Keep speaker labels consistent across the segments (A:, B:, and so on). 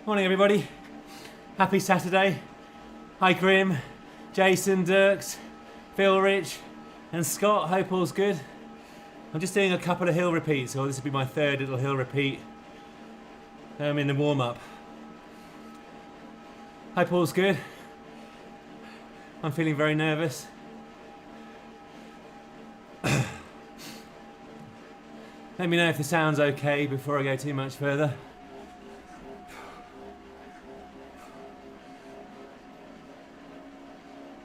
A: Morning everybody. Happy Saturday. Hi Grim, Jason, Dirks, Phil, Rich and Scott. Hope all's good. I'm just doing a couple of hill repeats, so this will be my third little hill repeat in the warm-up. Hope all's good. I'm feeling very nervous. Let me know if the sound's okay before I go too much further.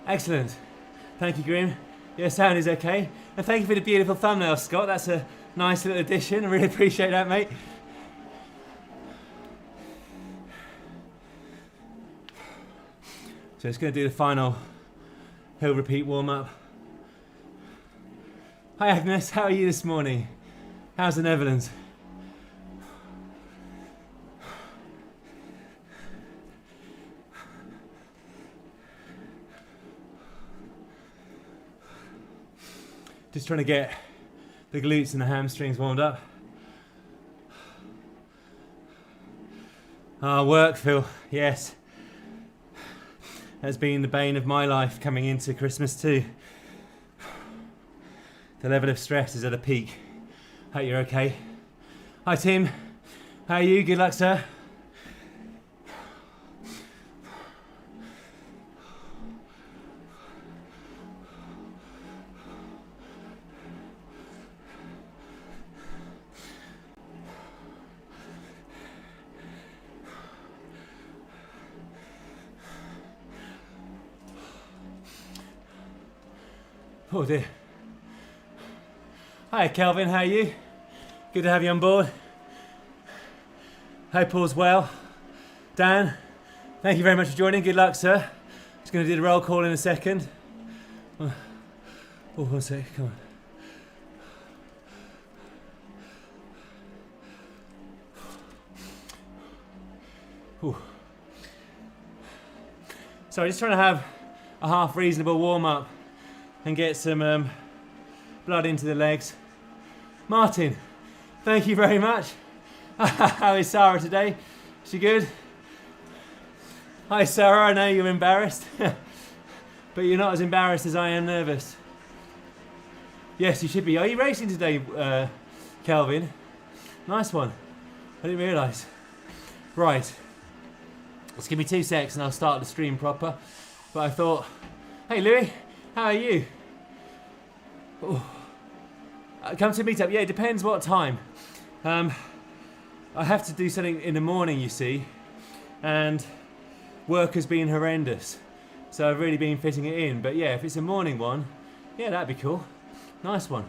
A: Excellent. Thank you, Grim. Your sound is okay. And thank you for the beautiful thumbnail, Scott. That's a nice little addition. I really appreciate that, mate. So it's going to do the final hill repeat warm-up. Hi Agnes, how are you this morning? How's the Netherlands? Just trying to get the glutes and the hamstrings warmed up. Work, Phil. Yes. Has been the bane of my life coming into Christmas too. The level of stress is at a peak. Hope you're okay. Hi Tim. How are you? Good luck, sir. Oh dear. Hi Kelvin, how are you? Good to have you on board. Hope all's well. Dan, thank you very much for joining. Good luck, sir. Just going to do the roll call in a second. Oh, one sec, come on. Ooh. So just trying to have a half reasonable warm-up and get some blood into the legs. Martin, thank you very much. How is Sarah today? Is she good? Hi Sarah, I know you're embarrassed, but you're not as embarrassed as I am nervous. Yes, you should be. Are you racing today, Kelvin? Nice one. I didn't realise. Right. Just give me 2 secs and I'll start the stream proper. But I thought, hey Louis, how are you? Oh. Come to meet up. Yeah, it depends what time. I have to do something in the morning, you see, and work has been horrendous, so I've really been fitting it in. But yeah, if it's a morning one, yeah, that'd be cool. Nice one.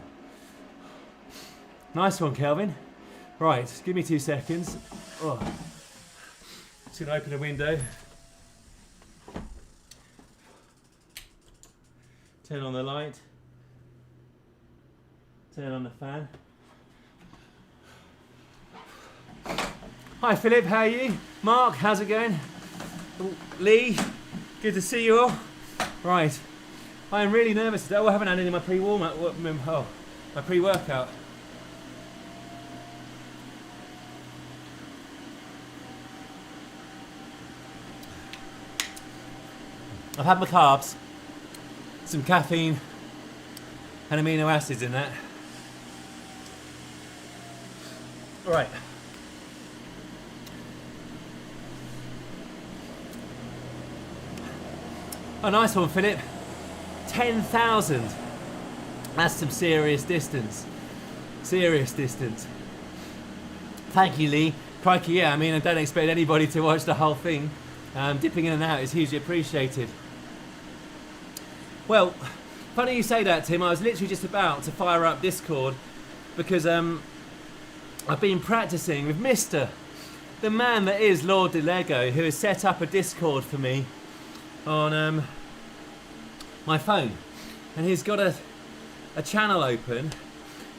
A: Nice one, Kelvin. Right, give me 2 seconds. Oh. Just gonna open the window. Turn on the light. Turn on the fan. Hi Philip, how are you? Mark, how's it going? Lee, good to see you all. Right, I am really nervous today. I haven't had any of my pre-warm-up, my pre-workout. I've had my carbs, some caffeine and amino acids in that. Right. Oh, nice one, Philip. 10,000. That's some serious distance. Serious distance. Thank you, Lee. Crikey, yeah, I mean, I don't expect anybody to watch the whole thing. Dipping in and out is hugely appreciated. Well, funny you say that, Tim. I was literally just about to fire up Discord because I've been practicing with the man that is Lord de Lego, who has set up a Discord for me on my phone, and he's got a channel open,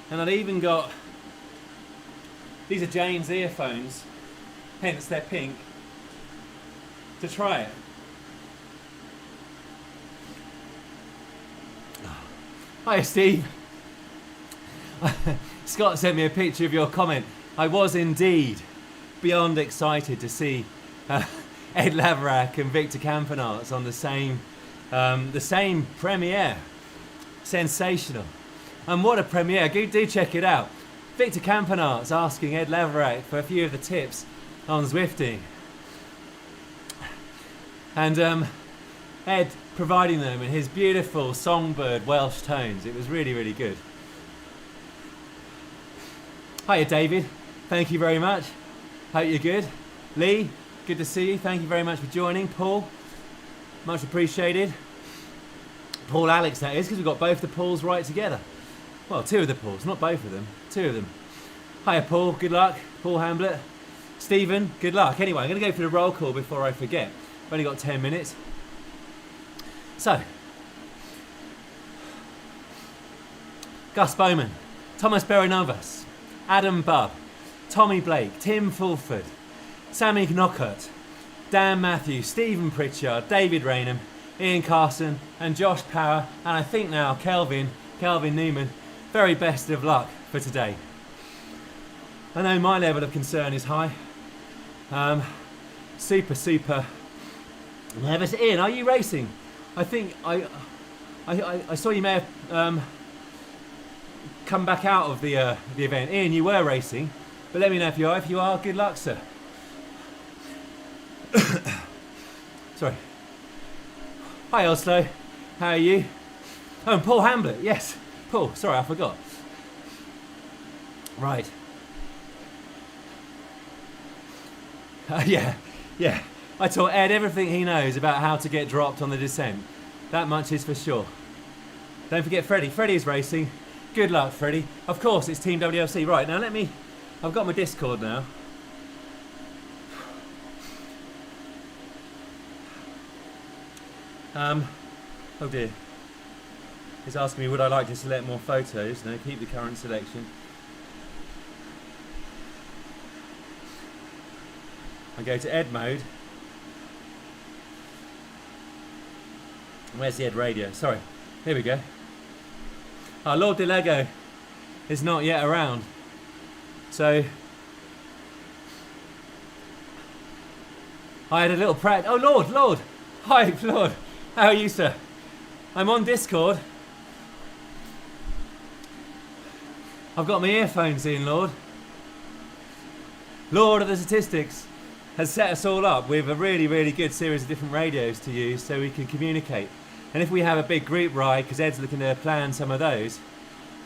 A: and I've even got, these are Jane's earphones, hence they're pink, to try it. Hi Steve. Scott sent me a picture of your comment. I was indeed beyond excited to see Ed Laverack and Victor Campanarts on the same premiere. Sensational. And what a premiere. Do check it out. Victor Campanarts asking Ed Laverack for a few of the tips on Zwifting. And Ed providing them in his beautiful songbird Welsh tones. It was really, really good. Hiya, David. Thank you very much. Hope you're good. Lee, good to see you. Thank you very much for joining. Paul, much appreciated. Paul Alex, that is, because we've got both the Pauls right together. Well, two of the Pauls, not both of them. Two of them. Hiya, Paul. Good luck. Paul Hamblett. Stephen, good luck. Anyway, I'm going to go for the roll call before I forget. I've only got 10 minutes. So, Gus Bowman, Thomas Berenovas, Adam Bubb, Tommy Blake, Tim Fulford, Sammy Knockert, Dan Matthews, Stephen Pritchard, David Raynham, Ian Carson and Josh Power, and I think now Kelvin Newman. Very best of luck for today. I know my level of concern is high. Super nervous. Ian, are you racing? I think I saw you may have come back out of the event. Ian, you were racing, but let me know if you are. If you are, good luck, sir. Sorry. Hi, Oslo. How are you? Oh, and Paul Hamblett. Yes, Paul. Sorry, I forgot. Right. Yeah. I taught Ed everything he knows about how to get dropped on the descent. That much is for sure. Don't forget Freddie. Freddie is racing. Good luck, Freddie. Of course, it's Team WLC. Right, now I've got my Discord now. Oh dear. He's asking me would I like to select more photos. No, keep the current selection. I go to Ed mode. Where's the Ed radio? Sorry. Here we go. Our Lord DeLego is not yet around. So I had a little practice. Oh, Lord. Hi, Lord. How are you, sir? I'm on Discord. I've got my earphones in, Lord. Lord of the Statistics has set us all up with a really, really good series of different radios to use so we can communicate. And if we have a big group ride, because Ed's looking to plan some of those,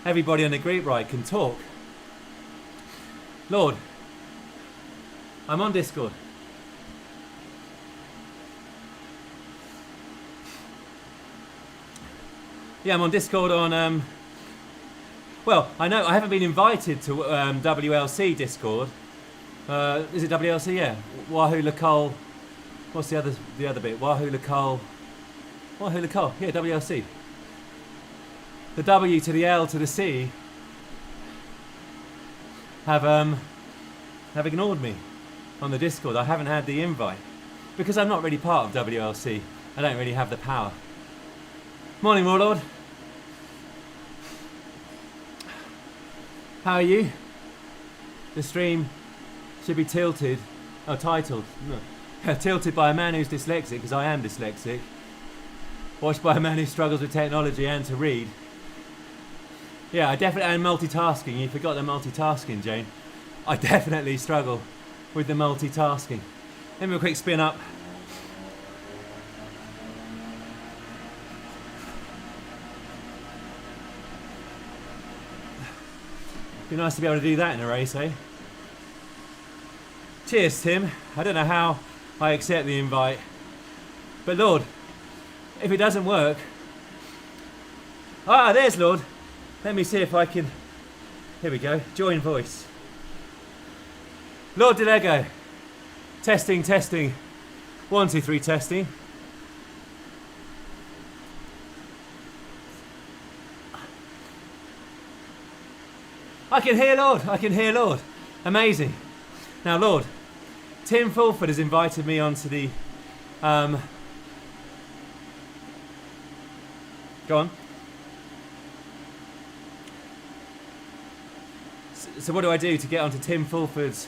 A: everybody on the group ride can talk. Lord, I'm on Discord. Yeah, I'm on Discord on, well, I know I haven't been invited to WLC Discord. Is it WLC? Yeah. Wahoo Lacole. What's the other bit? Wahoo Lacole. Yeah, WLC. The W to the L to the C have ignored me on the Discord. I haven't had the invite because I'm not really part of WLC. I don't really have the power. Morning, Warlord. How are you? The stream should be titled. No. Tilted by a man who's dyslexic, because I am dyslexic. Watched by a man who struggles with technology and to read. Yeah, I definitely am multitasking. You forgot the multitasking, Jane. I definitely struggle with the multitasking. Let me have a quick spin up. Be nice to be able to do that in a race, eh? Cheers, Tim. I don't know how I accept the invite, but Lord, if it doesn't work... Ah, there's Lord. Let me see if I can... Here we go. Join voice. Lord DeLego. Testing. 1, 2, 3, testing. I can hear Lord. Amazing. Now, Lord, Tim Fulford has invited me onto the... Go on. So what do I do to get onto Tim Fulford's...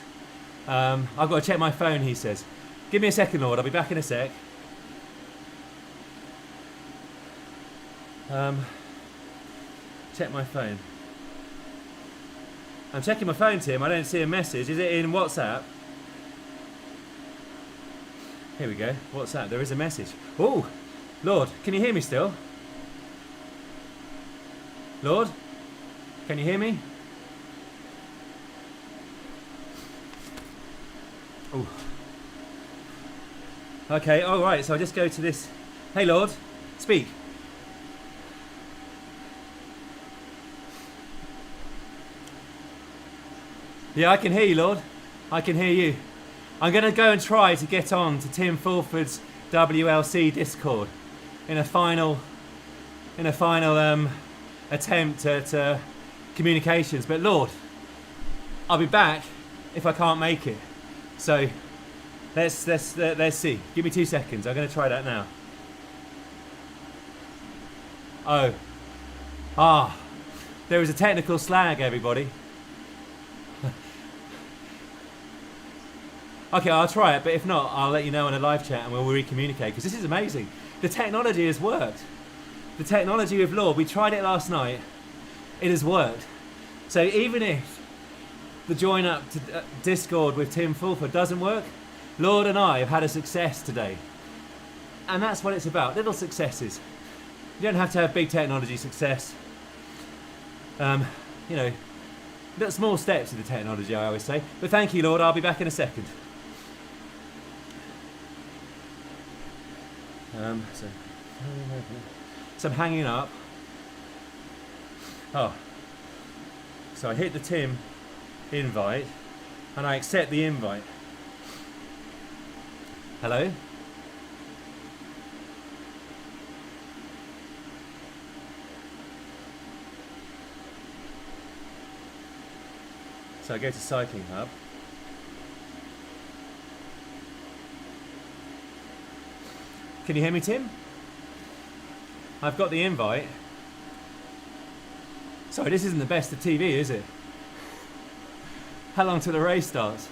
A: I've got to check my phone, he says. Give me a second, Lord. I'll be back in a sec. Check my phone. I'm checking my phone, Tim. I don't see a message. Is it in WhatsApp? Here we go. WhatsApp. There is a message. Oh, Lord, can you hear me still? Lord, can you hear me? Oh. Okay, all right. So I just go to this. Hey, Lord, speak. Yeah, I can hear you, Lord. I can hear you. I'm going to go and try to get on to Tim Fulford's WLC Discord in a final attempt at communications. But Lord, I'll be back if I can't make it. So let's see. Give me 2 seconds. I'm going to try that now. There was a technical slag, everybody. Okay, I'll try it, but if not, I'll let you know in a live chat and we'll re-communicate, because this is amazing. The technology has worked. The technology with Lord, we tried it last night. It has worked. So even if the join up to Discord with Tim Fulford doesn't work, Lord and I have had a success today. And that's what it's about, little successes. You don't have to have big technology success. You know, little small steps in the technology, I always say. But thank you, Lord, I'll be back in a second. So I'm hanging up. Oh, so I hit the Tim invite and I accept the invite. Hello? So I go to Cycling Hub. Can you hear me, Tim? I've got the invite. Sorry, this isn't the best of TV, is it? How long till the race starts?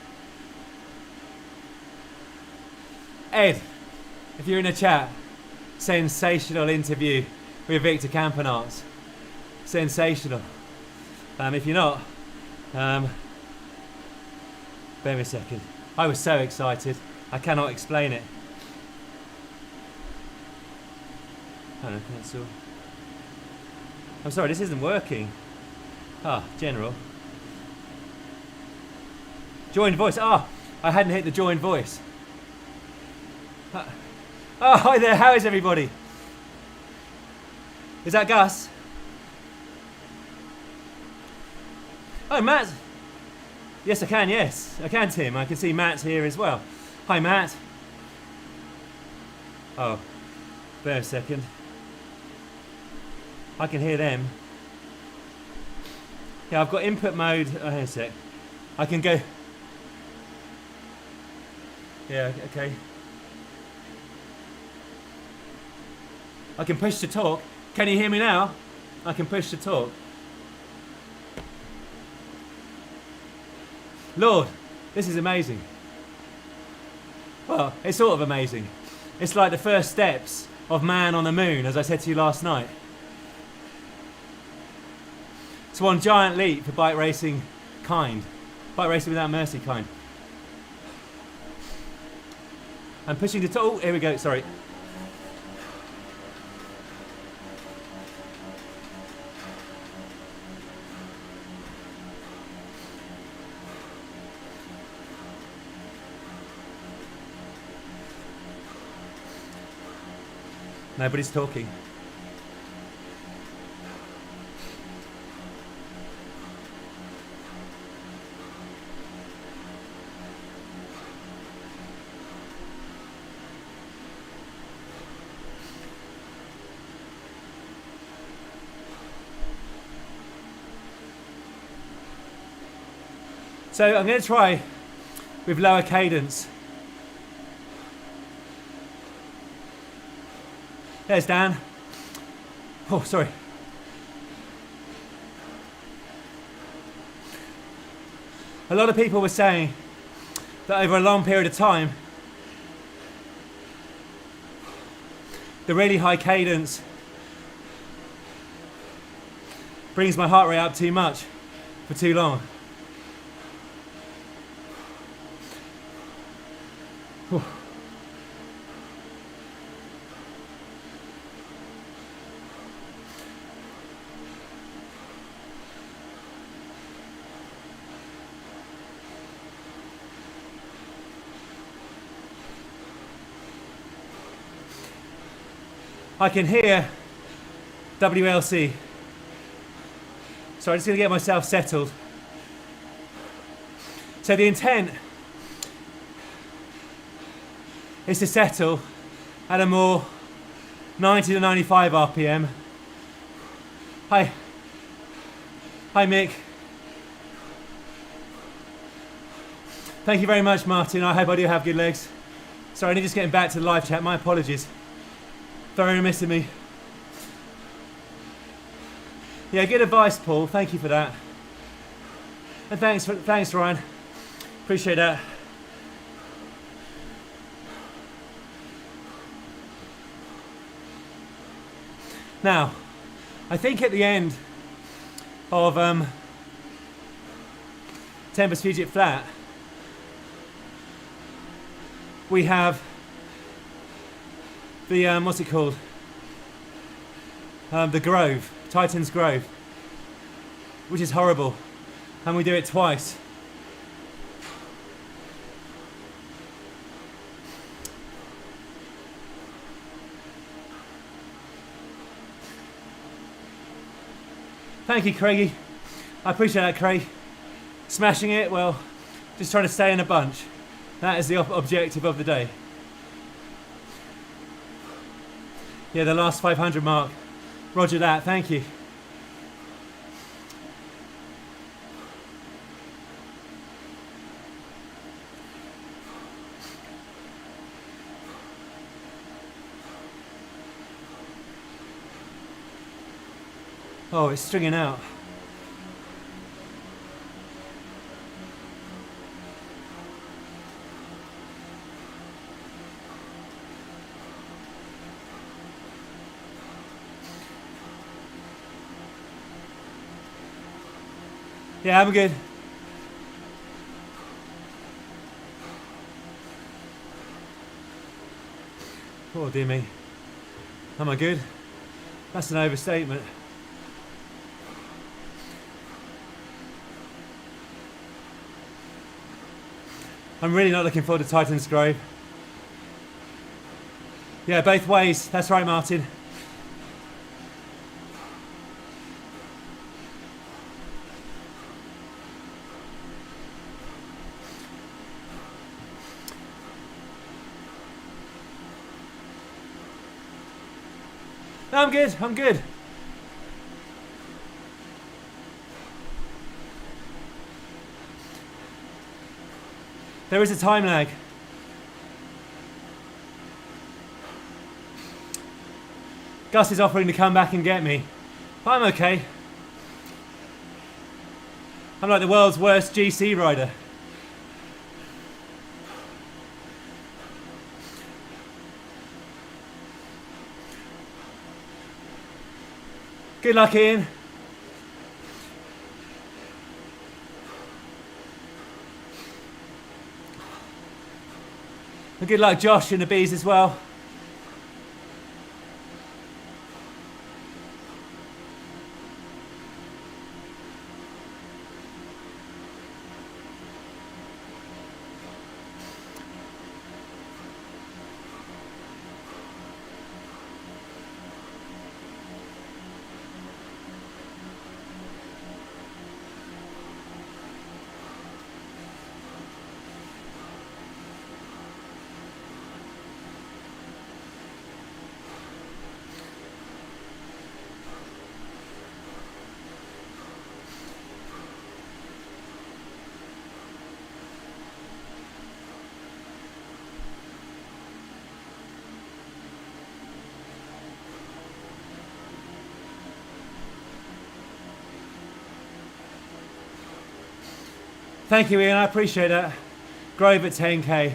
A: Ed, if you're in a chat, sensational interview with Victor Campenaerts. Sensational. If you're not, bear me a second. I was so excited. I cannot explain it. Cancel. I'm sorry, this isn't working. General. Join voice. I hadn't hit the join voice. Hi there, how is everybody? Is that Gus? Oh, Matt. Yes, I can, yes. I can, Tim. I can see Matt's here as well. Hi, Matt. Oh, bear a second. I can hear them. Yeah, I've got input mode. Oh, here a sec. I can go. Yeah, okay. I can push to talk. Can you hear me now? I can push to talk. Lord, this is amazing. Well, it's sort of amazing. It's like the first steps of man on the moon, as I said to you last night. It's one giant leap for bike racing kind. Bike racing without mercy kind. I'm pushing to talk. Oh, here we go, sorry. Nobody's talking. So I'm going to try with lower cadence. There's Dan. Oh, sorry. A lot of people were saying that over a long period of time, The really high cadence brings my heart rate up too much for too long. Whew. I can hear WLC. So I'm just going to get myself settled. So the intent is to settle at a more 90 to 95 RPM. Hi Mick. Thank you very much, Martin. I hope I do have good legs. Sorry, I'm just getting back to the live chat. My apologies. Very remiss of me. Yeah, good advice, Paul. Thank you for that. And thanks, Ryan. Appreciate that. Now, I think at the end of Tempest Fugitive Flat, we have the what's it called? The Grove, Titan's Grove, which is horrible, and we do it twice. Thank you, Craigie. I appreciate that, Craig. Smashing it, well, just trying to stay in a bunch. That is the objective of the day. Yeah, the last 500 mark. Roger that, thank you. Oh, it's stringing out. Yeah, I'm good. Oh dear me. Am I good? That's an overstatement. I'm really not looking forward to Titan's Grove. Yeah, both ways. That's right, Martin. No, I'm good. I'm good. There is a time lag. Gus is offering to come back and get me. I'm okay. I'm like the world's worst GC rider. Good luck, Ian. And good luck, Josh, and the bees as well. Thank you, Ian. I appreciate that. Grove at 10k.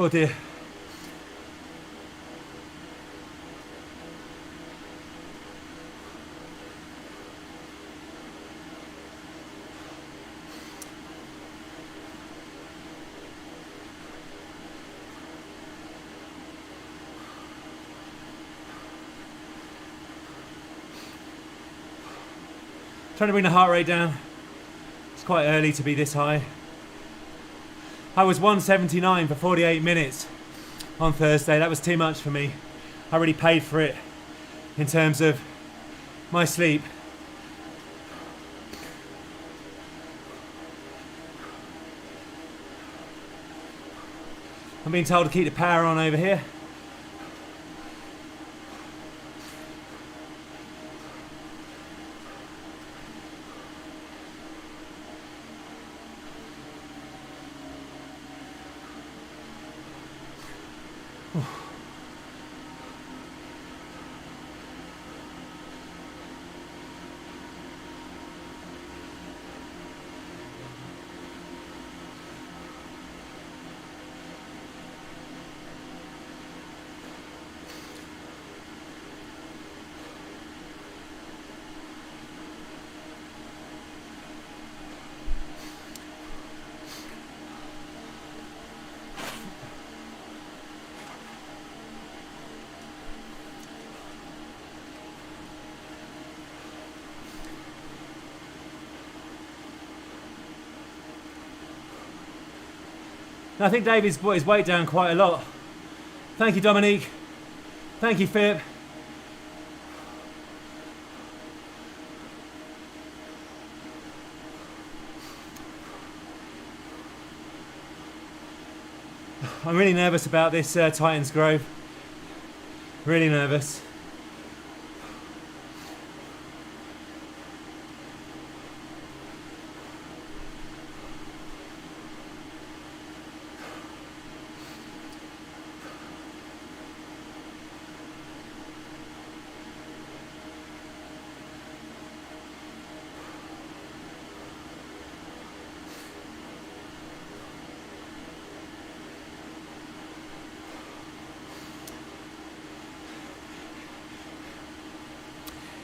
A: Oh dear. Trying to bring the heart rate down. It's quite early to be this high. I was 179 for 48 minutes on Thursday. That was too much for me. I really paid for it in terms of my sleep. I'm being told to keep the power on over here. I think David's brought his weight down quite a lot. Thank you, Dominique. Thank you, Philip. I'm really nervous about this Titans Grove. Really nervous.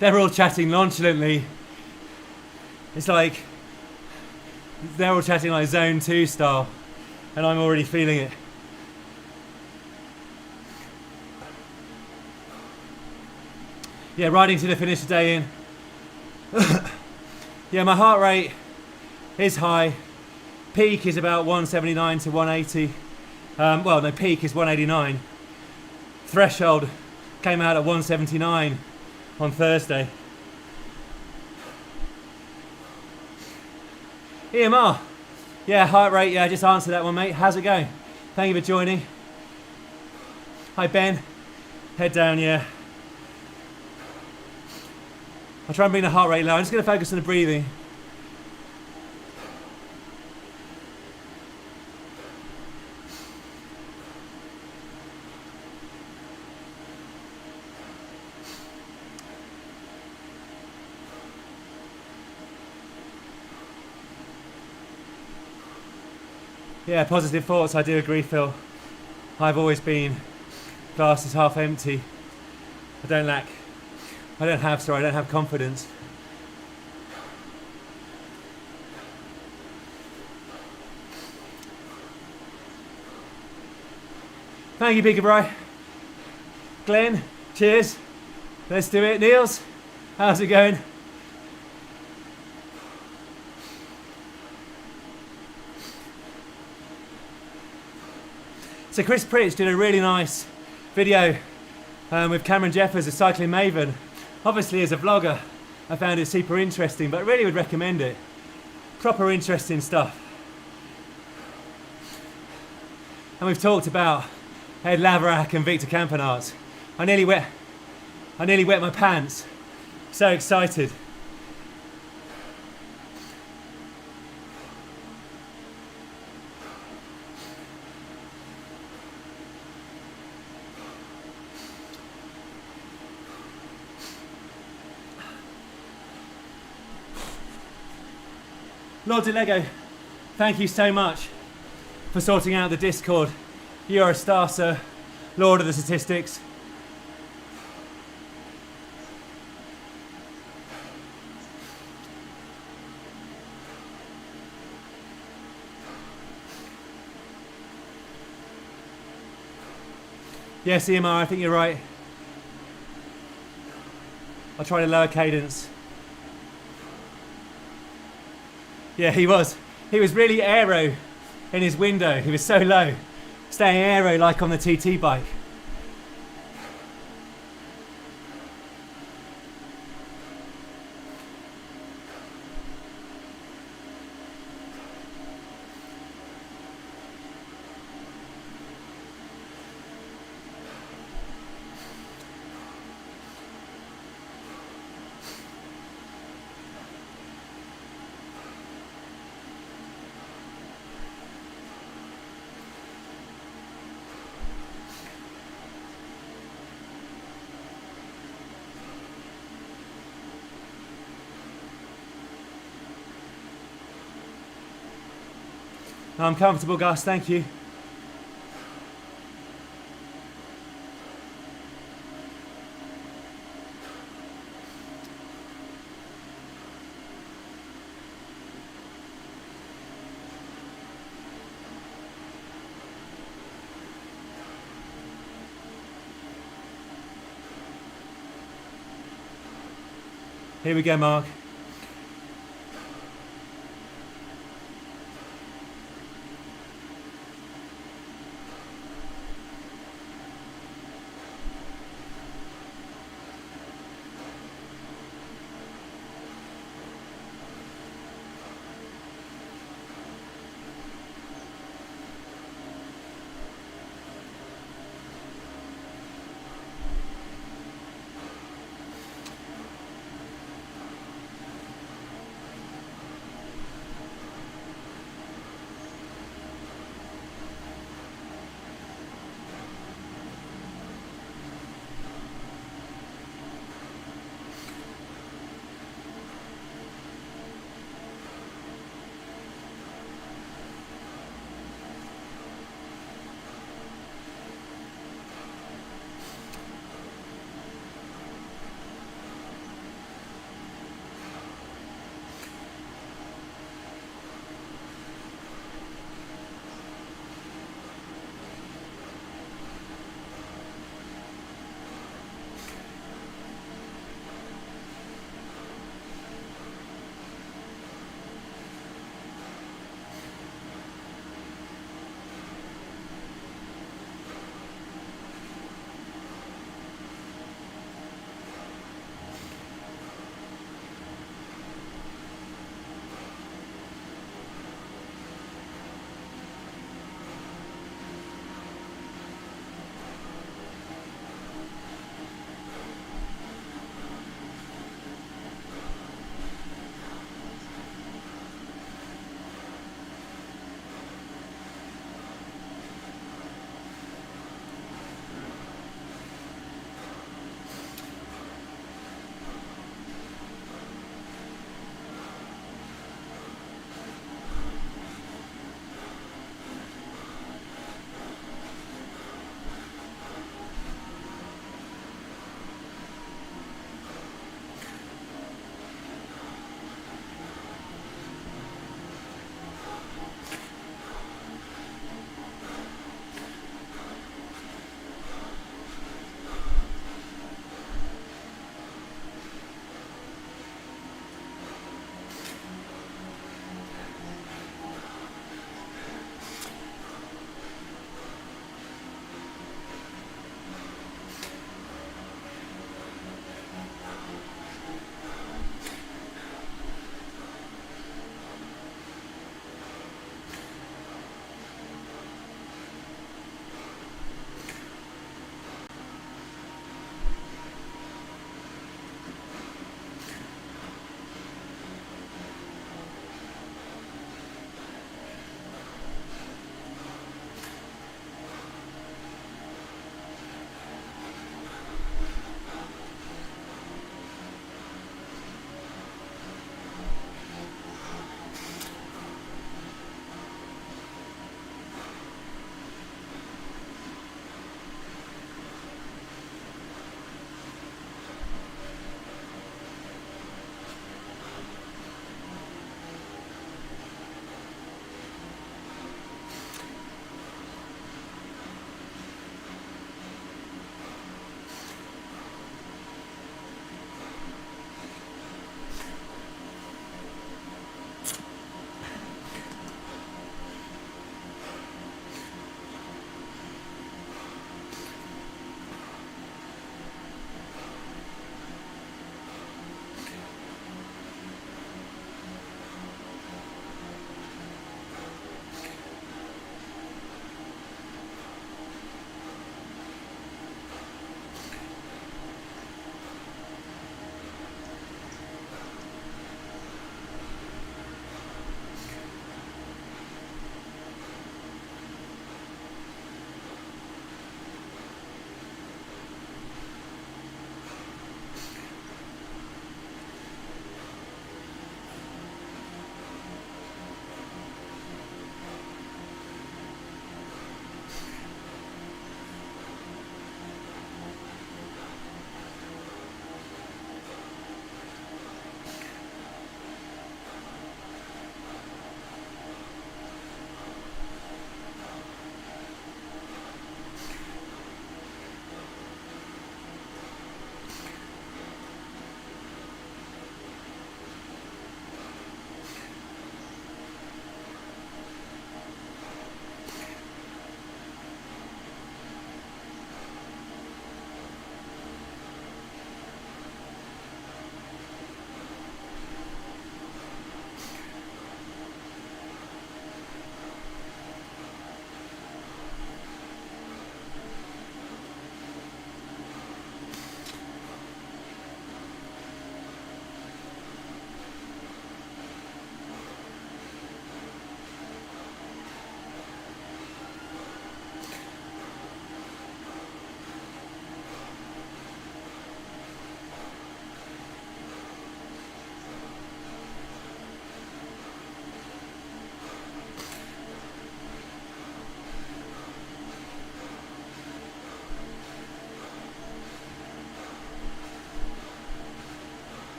A: They're all chatting nonchalantly. It's like they're all chatting like zone 2 style, and I'm already feeling it. Yeah, riding to the finish day in. Yeah, my heart rate is high. Peak is about 179 to 180. Well, no, peak is 189. Threshold came out at 179 on Thursday. EMR. Yeah, heart rate. Yeah, I just answered that one, mate. How's it going? Thank you for joining. Hi, Ben. Head down, yeah. I'll try and bring the heart rate low. I'm just going to focus on the breathing. Yeah, positive thoughts. I do agree, Phil. I've always been glass is half empty. I don't have confidence. Thank you, Peekabry. Glenn, cheers. Let's do it. Niels, how's it going? So Chris Pritch did a really nice video with Cameron Jeffers, a cycling maven. Obviously as a vlogger, I found it super interesting, but really would recommend it. Proper interesting stuff. And we've talked about Ed Laverack and Victor Campenaerts. I nearly wet my pants. So excited. Lord DeLego, thank you so much for sorting out the Discord You're a star, sir. Lord of the statistics. Yes, EMR, I think you're right. I'll try to lower cadence. Yeah, he was. He was really aero in his window. He was so low. Staying aero like on the TT bike. I'm comfortable, Gus, thank you. Here we go, Mark.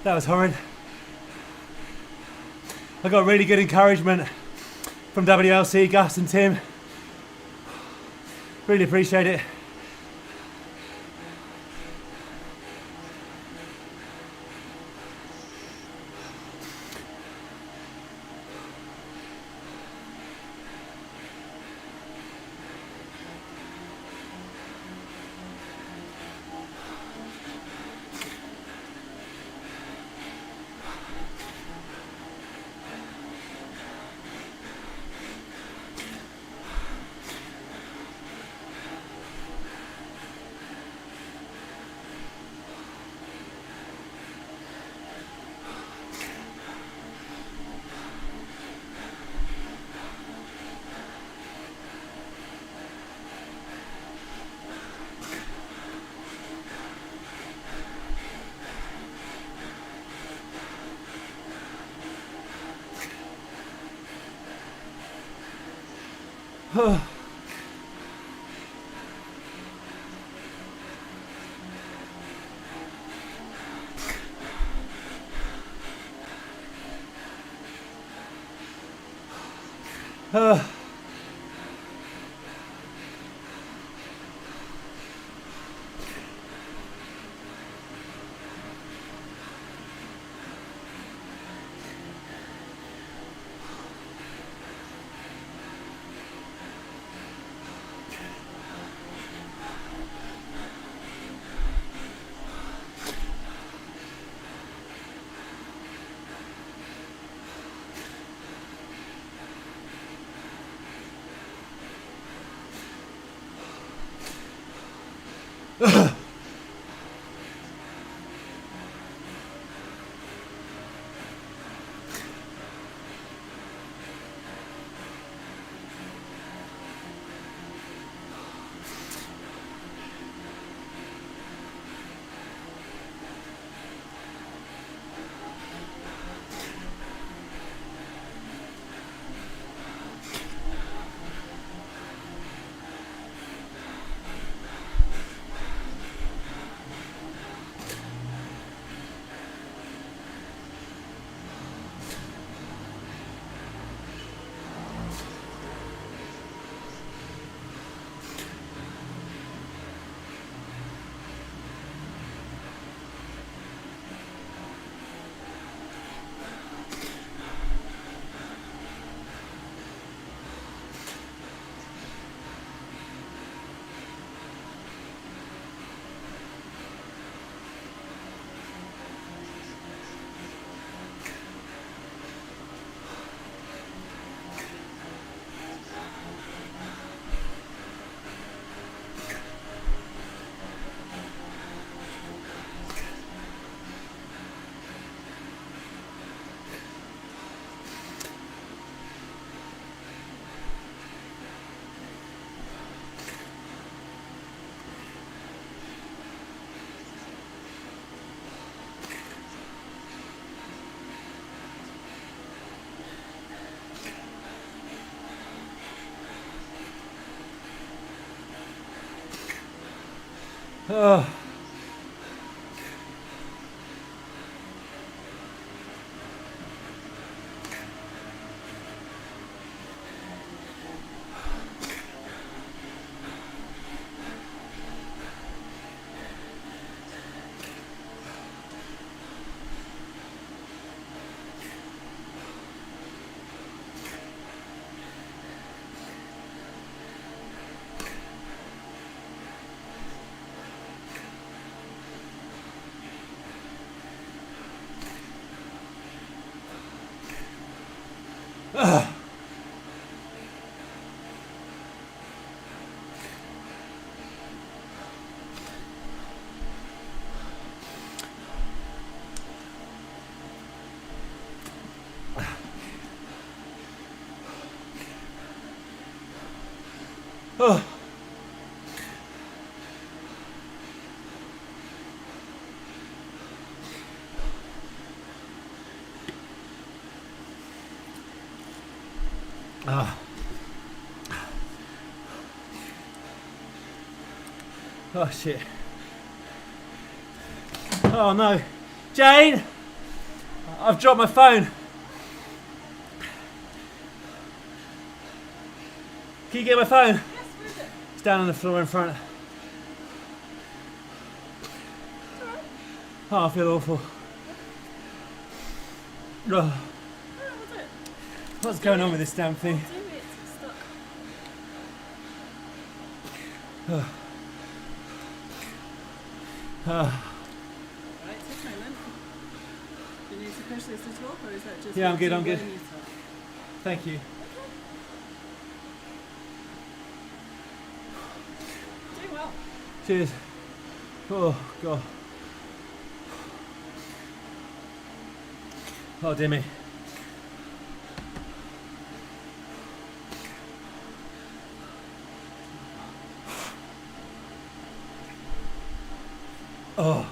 A: That was horrid. I got really good encouragement from WLC, Gus and Tim. Really appreciate it. Oh. Oh. Ah. Oh shit. Oh no. Jane! I've dropped my phone. Can you get my phone?
B: Yes, where is it?
A: It's down on the floor in front.
B: It's alright.
A: Oh, I feel awful. Oh,
B: Oh, what's it?
A: what's going on with this damn thing?
B: Do it. It's stuck. Right, take a moment. Do you need to push this at all, or is that just...
A: Yeah, I'm good, I'm good.
B: when you start?
A: Thank you.
B: Doing well.
A: Cheers. Oh, God. Oh, dear me. Oh.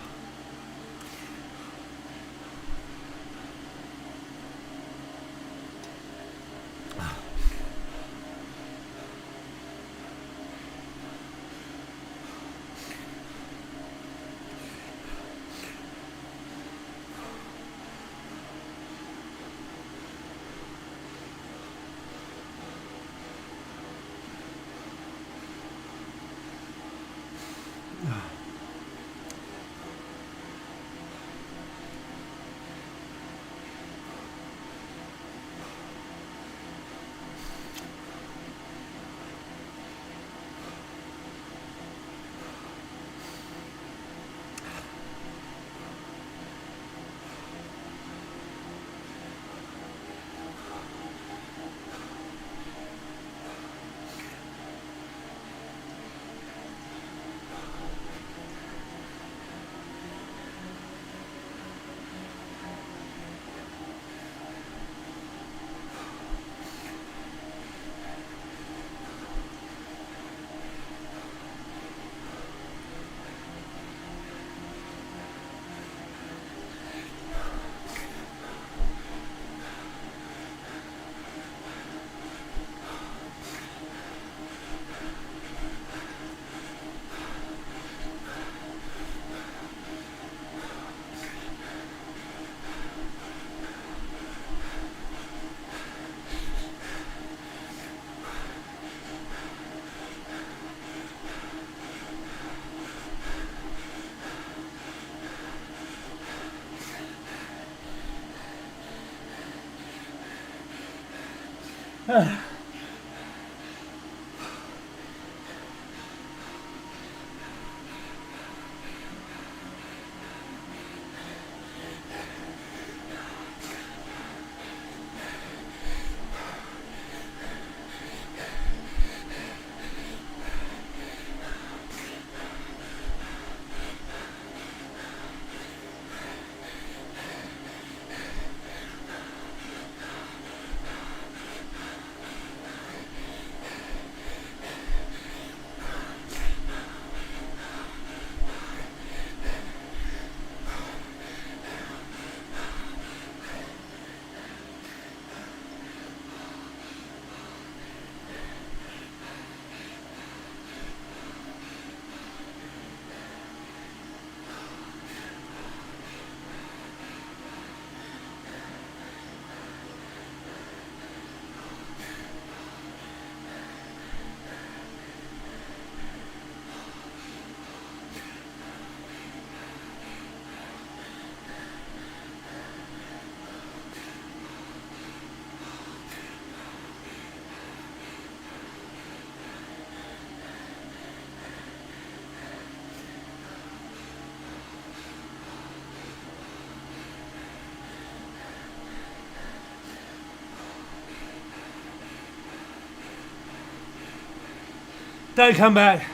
A: Don't come back.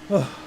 A: Oh.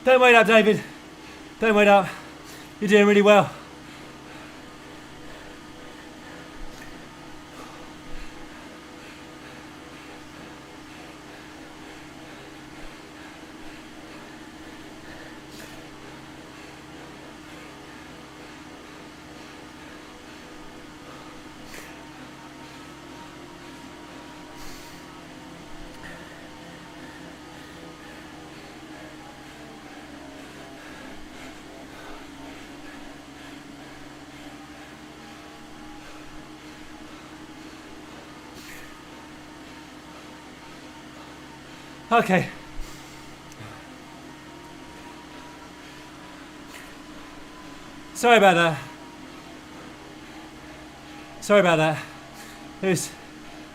A: Don't wait up, David. Don't wait up. You're doing really well. Okay. Sorry about that. Sorry about that. I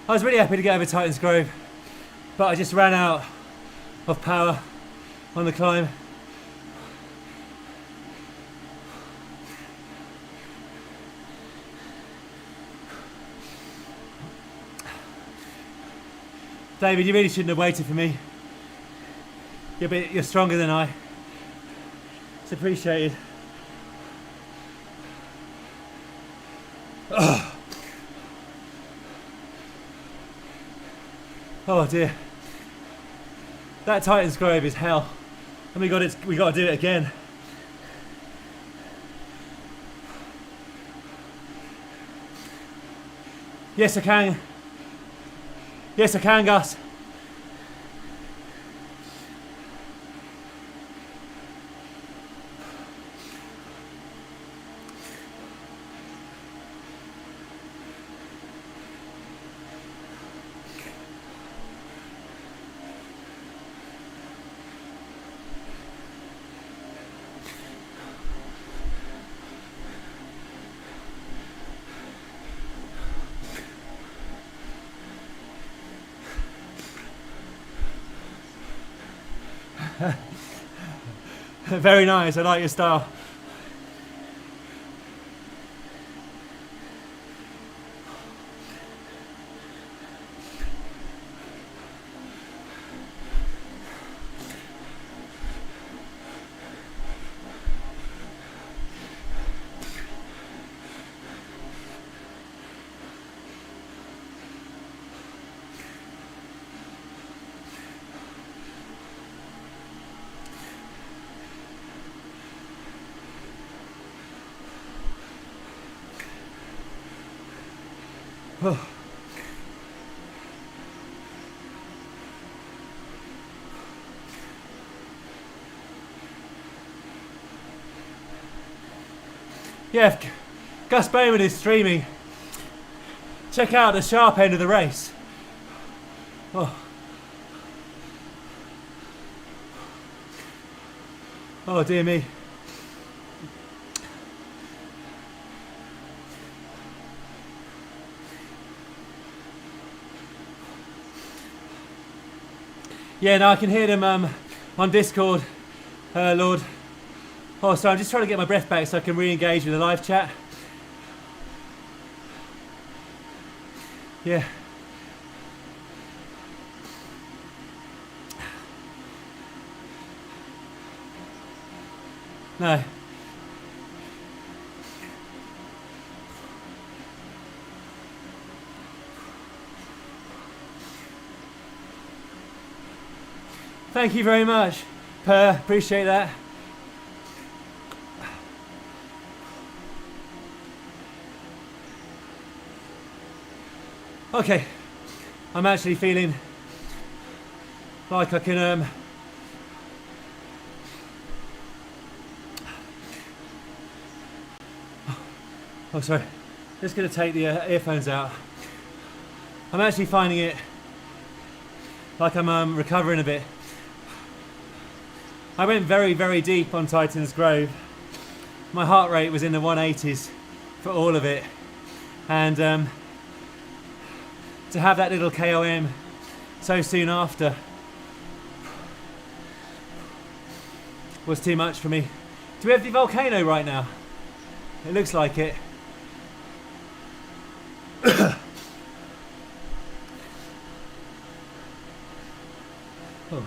A: was really happy to get over Titan's Grove, but I just ran out of power on the climb. David, you really shouldn't have waited for me. You're stronger than I. It's appreciated. Ugh. Oh dear. That Titan's Grove is hell. And we got to do it again. Yes, I can. Yes, I can, Gus. Very nice, I like your style. Oh. Yeah, Gus Bowman is streaming. Check out the sharp end of the race. Oh. Oh dear me. Yeah, no, I can hear them on Discord, Lord. Oh, sorry, I'm just trying to get my breath back so I can re-engage with the live chat. Yeah. No. Thank you very much, Per. Appreciate that. Okay, I'm actually feeling like I can Oh, sorry. Just going to take the earphones out. I'm actually finding it like I'm recovering a bit. I went very, very deep on Titan's Grove. My heart rate was in the 180s for all of it. And to have that little KOM so soon after was too much for me. Do we have the volcano right now? It looks like it. Oh.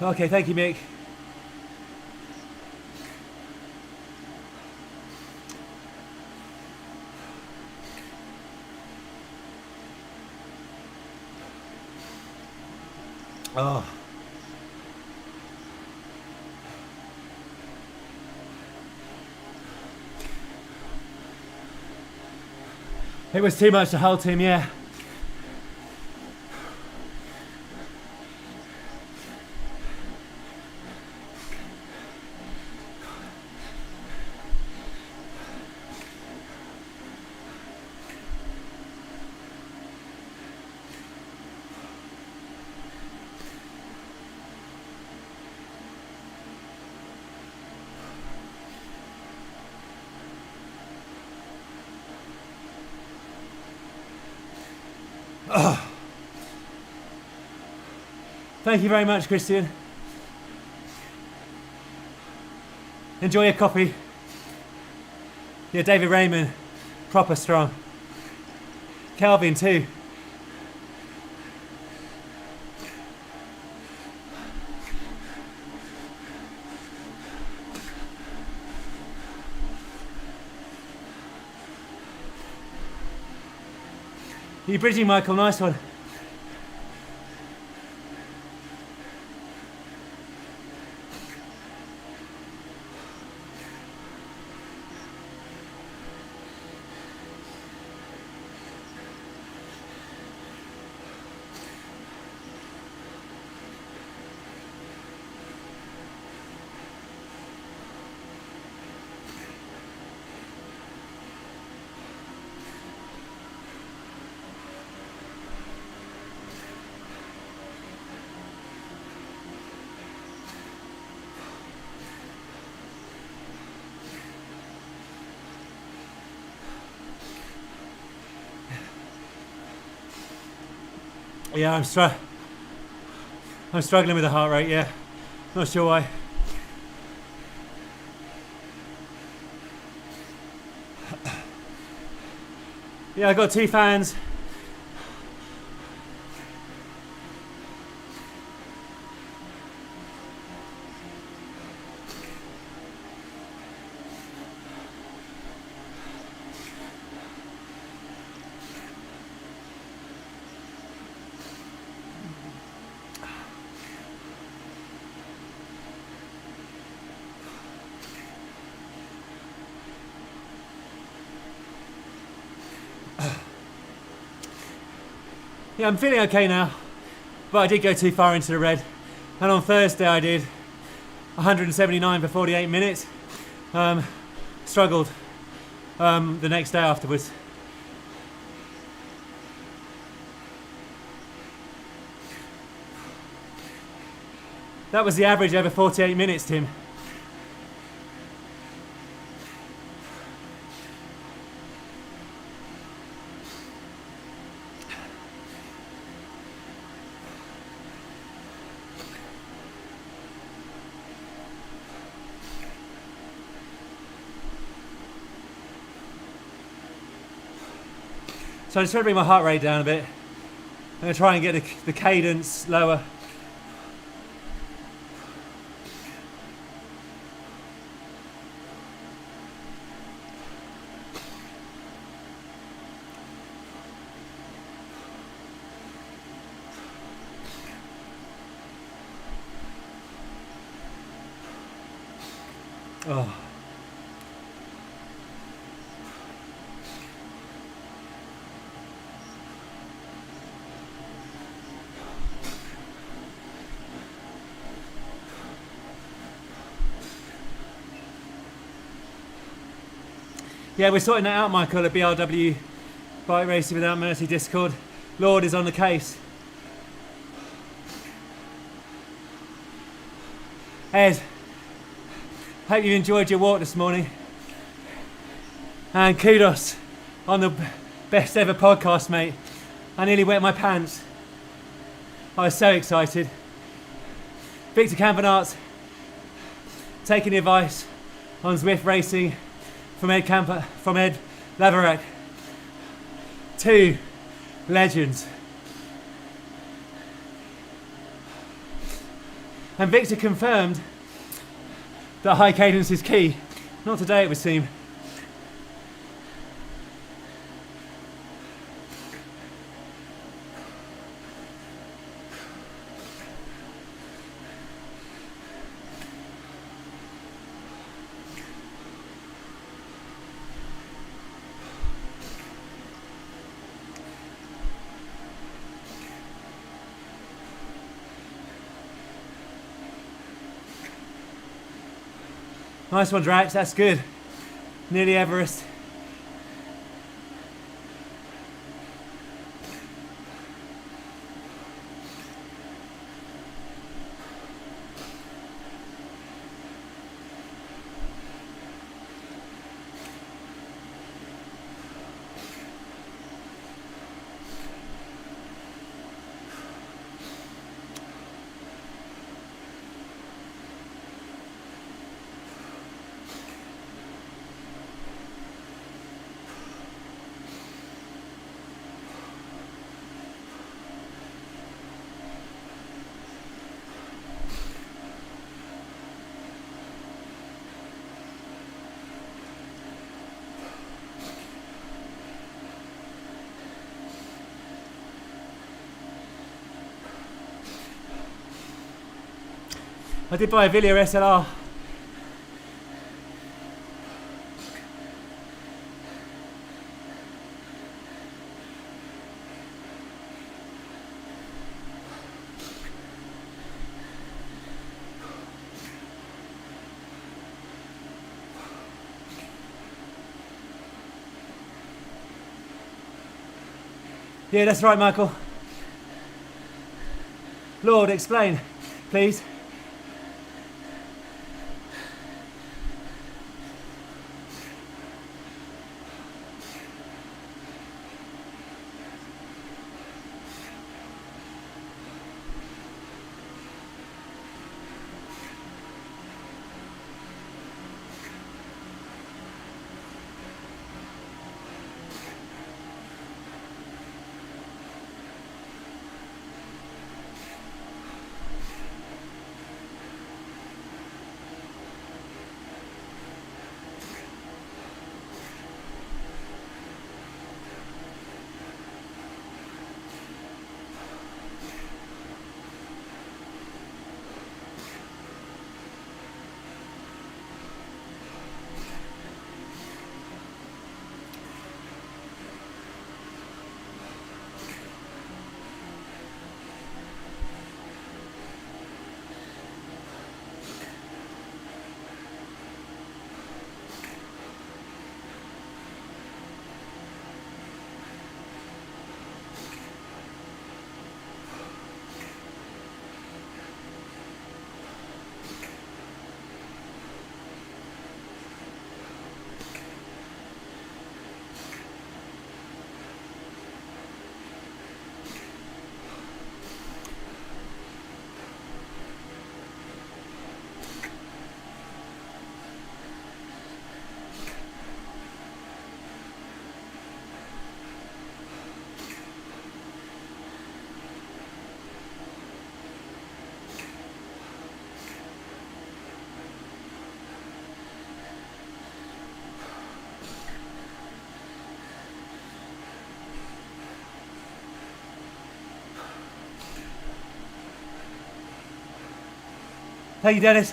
A: Okay, thank you, Mick. Oh. It was too much to hold him, yeah. Oh. Thank you very much, Christian. Enjoy your coffee. Yeah, David Raymond, proper strong. Calvin too. You bridging, Michael, nice one. Yeah, I'm struggling with the heart rate, yeah. Not sure why. Yeah, I got 2 fans. Yeah, I'm feeling okay now, but I did go too far into the red. And on Thursday I did 179 for 48 minutes. Struggled the next day afterwards. That was the average over 48 minutes, Tim. So I'm just trying to bring my heart rate down a bit. I'm going to try and get the cadence lower. Oh. Yeah, we're sorting that out, Michael, at BRW Bike Racing Without Mercy Discord. Lord is on the case. Ed, hope you enjoyed your walk this morning. And kudos on the best ever podcast, mate. I nearly wet my pants. I was so excited. Victor Campanarts taking the advice on Zwift racing from Ed Laverack. Two legends. And Victor confirmed that high cadence is key. Not today, it would seem. Nice one, Drax, that's good. Nearly Everest. I did buy a Villier SLR. Yeah, that's right, Michael. Lord, explain, please. Thank you, Dennis.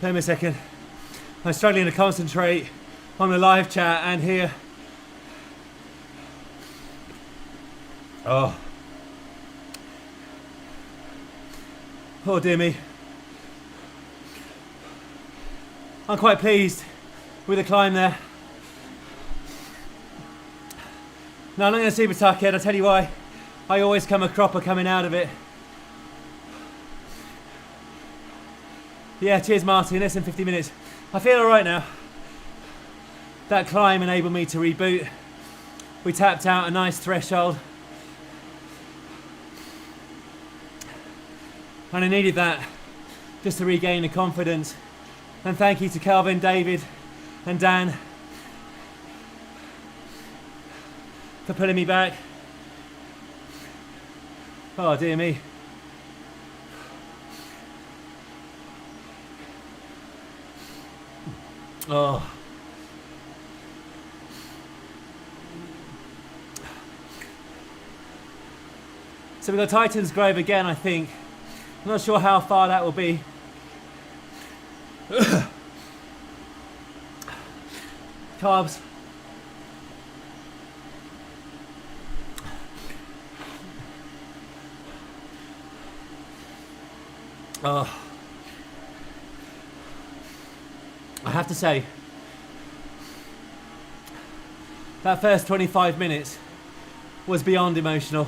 A: Bear me a second. I'm struggling to concentrate on the live chat and here. Oh. Oh dear me. I'm quite pleased with the climb there. Now I'm not going to super tuck it, I'll tell you why. I always come a cropper coming out of it. Yeah, cheers Martin, less than 50 minutes. I feel alright now. That climb enabled me to reboot. We tapped out a nice threshold. And I needed that just to regain the confidence. And thank you to Calvin, David and Dan for pulling me back. Oh dear me. Oh. So we've got Titan's Grove again, I think. I'm not sure how far that will be. Carbs. Oh. I have to say, that first 25 minutes was beyond emotional.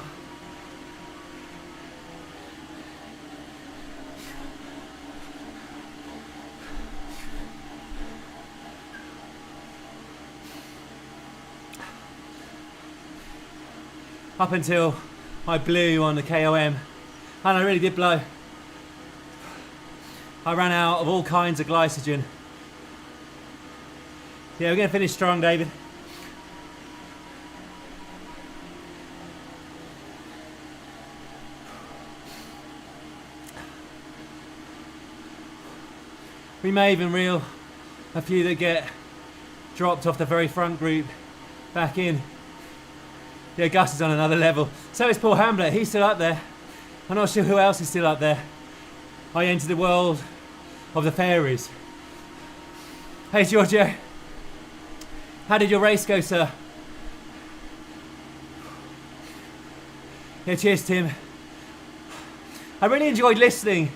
A: Up until I blew on the KOM, and I really did blow. I ran out of all kinds of glycogen. Yeah, we're going to finish strong, David. We may even reel a few that get dropped off the very front group back in. Yeah, Gus is on another level. So is Paul Hamblet, he's still up there. I'm not sure who else is still up there. I entered the world of the fairies. Hey Giorgio, how did your race go, sir? Yeah, cheers Tim. I really enjoyed listening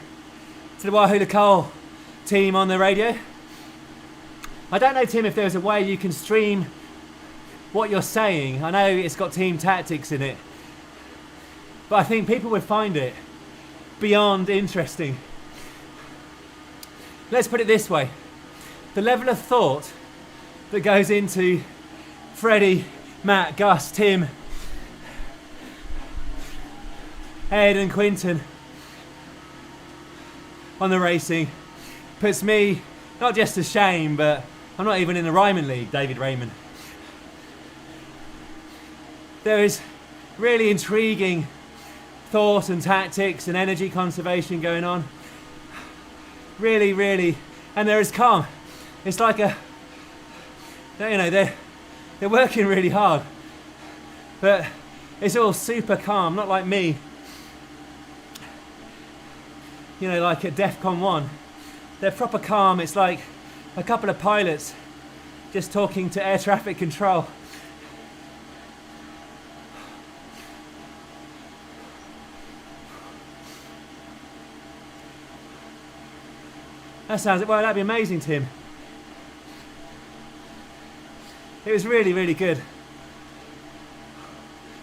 A: to the Wahoo Cole team on the radio. I don't know, Tim, if there's a way you can stream what you're saying. I know it's got team tactics in it, but I think people would find it beyond interesting. Let's put it this way. The level of thought that goes into Freddie, Matt, Gus, Tim, Ed and Quinton on the racing puts me not just to shame, but I'm not even in the Ryman League, David Raymond. There is really intriguing thought and tactics and energy conservation going on. Really, really, and there is calm. It's like a, you know, they're working really hard, but it's all super calm, not like me. You know, like at DEFCON 1, they're proper calm. It's like a couple of pilots just talking to air traffic control. That sounds, well, that'd be amazing, Tim. It was really, really good.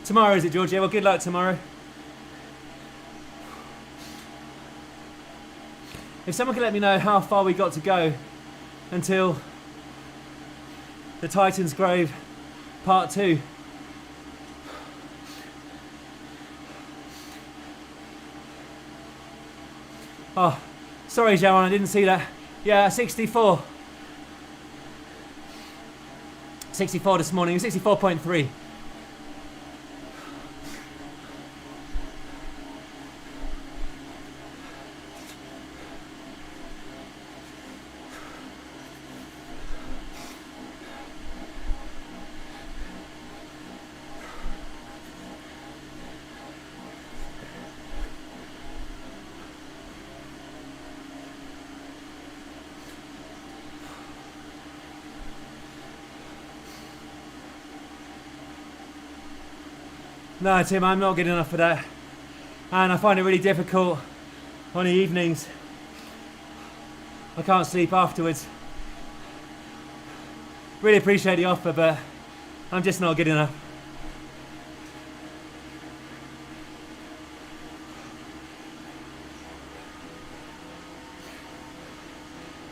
A: Tomorrow, is it, Georgia? Well, good luck tomorrow. If someone could let me know how far we got to go until the Titans Grove Part 2. Oh, sorry, Jaron, I didn't see that. Yeah, 64. 64 this morning, 64.3. No, Tim, I'm not good enough for that. And I find it really difficult on the evenings. I can't sleep afterwards. Really appreciate the offer, but I'm just not good enough.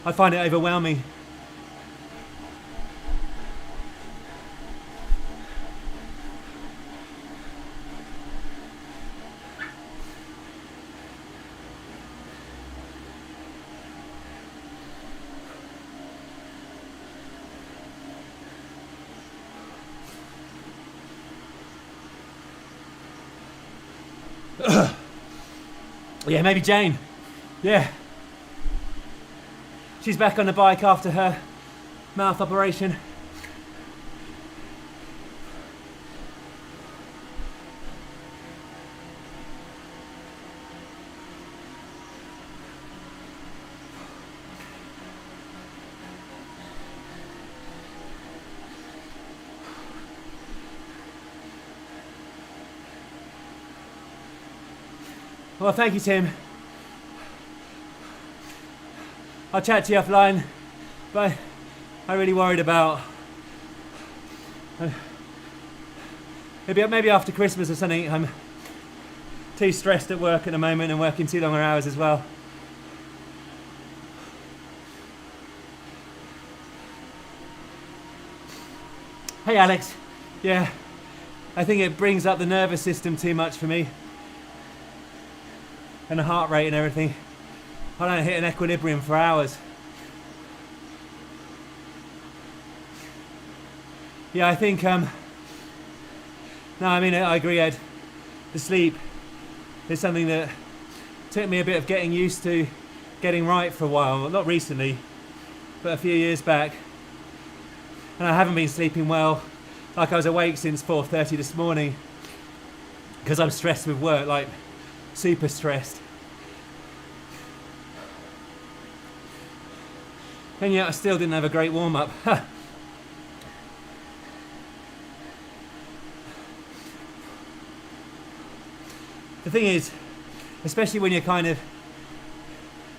A: I find it overwhelming. Yeah, maybe Jane. Yeah. She's back on the bike after her mouth operation. Well, thank you, Tim. I'll chat to you offline, but I'm really worried about maybe after Christmas or something. I'm too stressed at work at the moment and working too long hours as well. Hey, Alex. Yeah, I think it brings up the nervous system too much for me. And the heart rate and everything. I don't hit an equilibrium for hours. Yeah, I think, no, I mean, I agree, Ed. The sleep is something that took me a bit of getting used to getting right for a while. Well, not recently, but a few years back. And I haven't been sleeping well. Like, I was awake since 4:30 this morning because I'm stressed with work, like super stressed. And yet I still didn't have a great warm-up. The thing is, especially when you're kind of,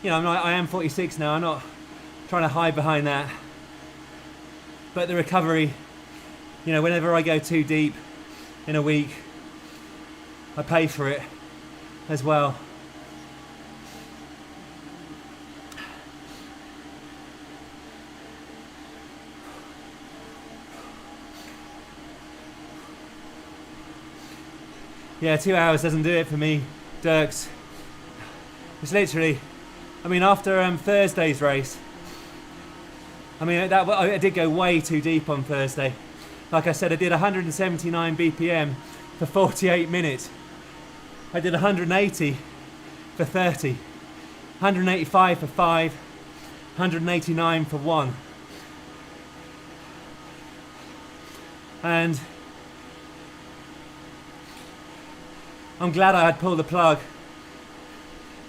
A: you know, I am 46 now, I'm not trying to hide behind that. But the recovery, you know, whenever I go too deep in a week, I pay for it as well. Yeah, 2 hours doesn't do it for me, Dirks. It's literally, I mean, after Thursday's race, I mean, I did go way too deep on Thursday. Like I said, I did 179 BPM for 48 minutes. I did 180 for 30, 185 for 5, 189 for 1. And I'm glad I had pulled the plug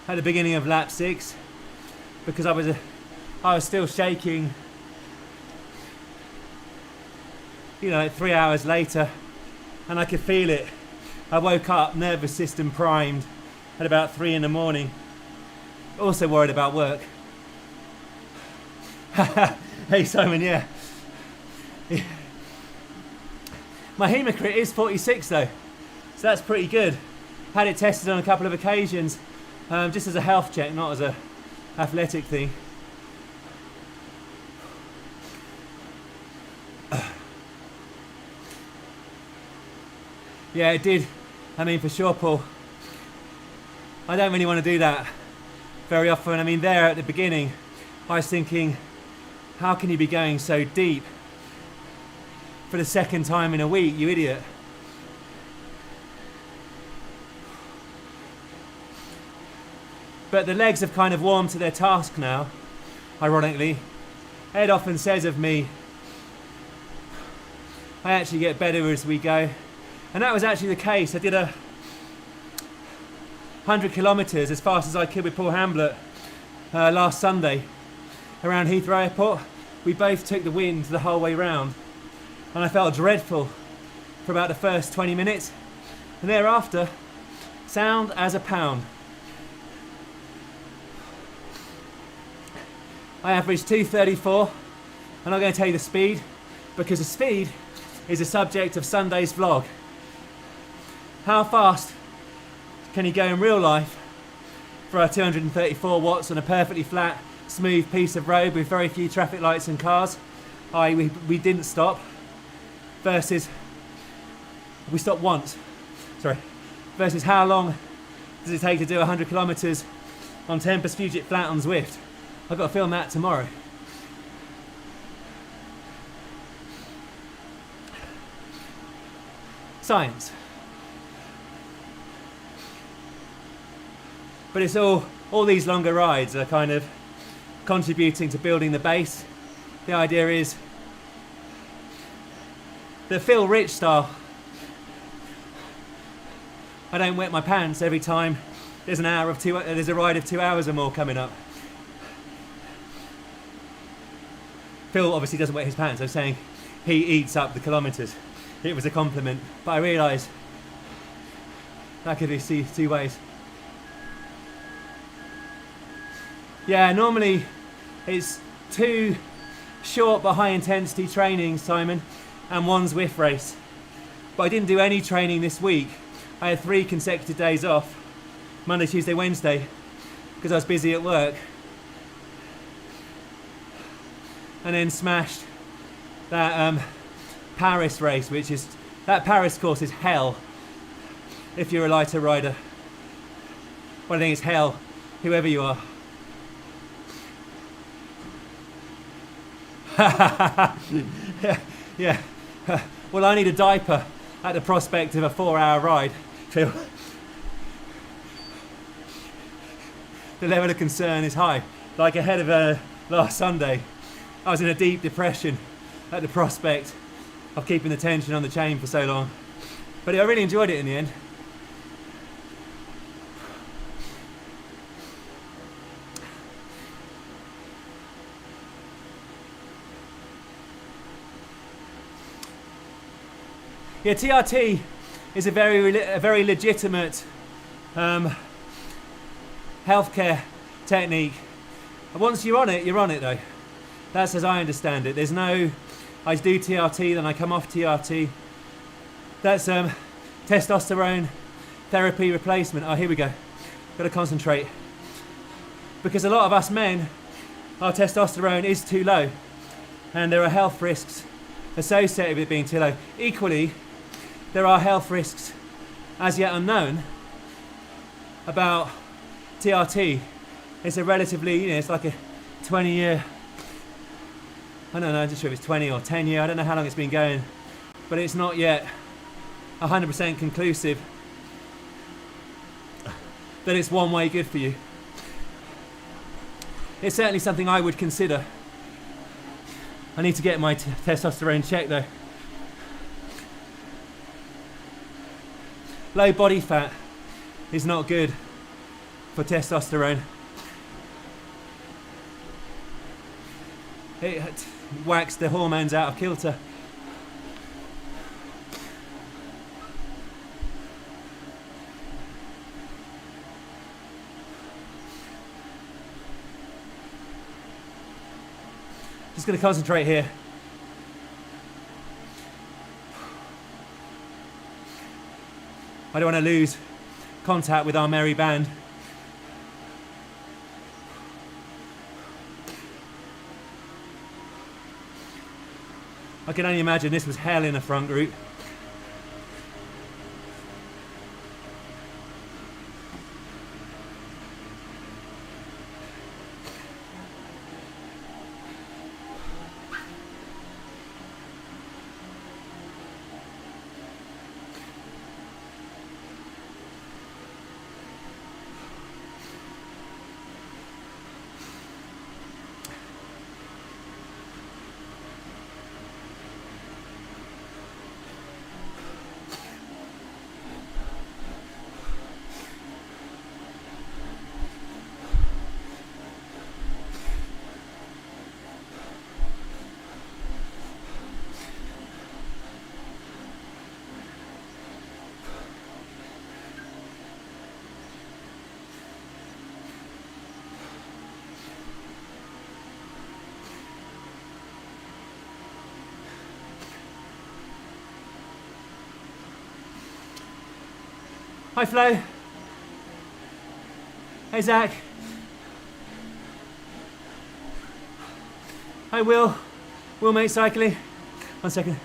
A: at the beginning of lap 6 because I was still shaking, you know, 3 hours later, and I could feel it. I woke up, nervous system primed, at about 3 in the morning. Also worried about work. Hey Simon, yeah. My hematocrit is 46 though, so that's pretty good. Had it tested on a couple of occasions, just as a health check, not as a athletic thing. Yeah, it did. I mean, for sure, Paul. I don't really want to do that very often. I mean, there at the beginning, I was thinking, how can you be going so deep for the second time in a week, you idiot? But the legs have kind of warmed to their task now, ironically. Ed often says of me, I actually get better as we go. And that was actually the case. I did 100 kilometres as fast as I could with Paul Hamblett last Sunday around Heathrow Airport. We both took the wind the whole way round. And I felt dreadful for about the first 20 minutes. and thereafter, sound as a pound. I averaged 2:34. I'm not going to tell you the speed, because the speed is the subject of Sunday's vlog. How fast can you go in real life for our 234 watts on a perfectly flat, smooth piece of road with very few traffic lights and cars? We didn't stop. Versus, we stopped once. Sorry. Versus how long does it take to do 100 kilometers on Tempest Fugit Flat on Zwift? I've got to film that tomorrow. Science. But it's all these longer rides are kind of contributing to building the base. The idea is the Phil Rich style. I don't wet my pants every time there's a ride of 2 hours or more coming up. Phil obviously doesn't wet his pants. I'm saying he eats up the kilometres. It was a compliment, but I realise that could be two ways. Yeah, normally it's 2 short but high intensity trainings, Simon, and 1 Zwift race. But I didn't do any training this week. I had 3 consecutive days off, Monday, Tuesday, Wednesday, because I was busy at work. And then smashed that Paris race, that Paris course is hell if you're a lighter rider. Well, I think it's hell, whoever you are. yeah. Well, I need a diaper at the prospect of a 4-hour ride. Phil. The level of concern is high. Like ahead of last Sunday, I was in a deep depression at the prospect of keeping the tension on the chain for so long. But I really enjoyed it in the end. Yeah, TRT is a very legitimate healthcare technique. And once you're on it though. That's as I understand it. There's no, I do TRT, then I come off TRT. That's testosterone therapy replacement. Oh, here we go. Got to concentrate. Because a lot of us men, our testosterone is too low. And there are health risks associated with it being too low. Equally, there are health risks as yet unknown about TRT. It's a relatively, it's like a 20-year, I don't know, I'm just sure if it's 20 or 10 year, I don't know how long it's been going, but it's not yet 100% conclusive that it's one way good for you. It's certainly something I would consider. I need to get my testosterone checked though. Low body fat is not good for testosterone. It whacks the hormones out of kilter. Just going to concentrate here. I don't want to lose contact with our merry band. I can only imagine this was hell in the front group. Hi Flo. Hey Zach. Hi Will. Will mate cycling. 1 second.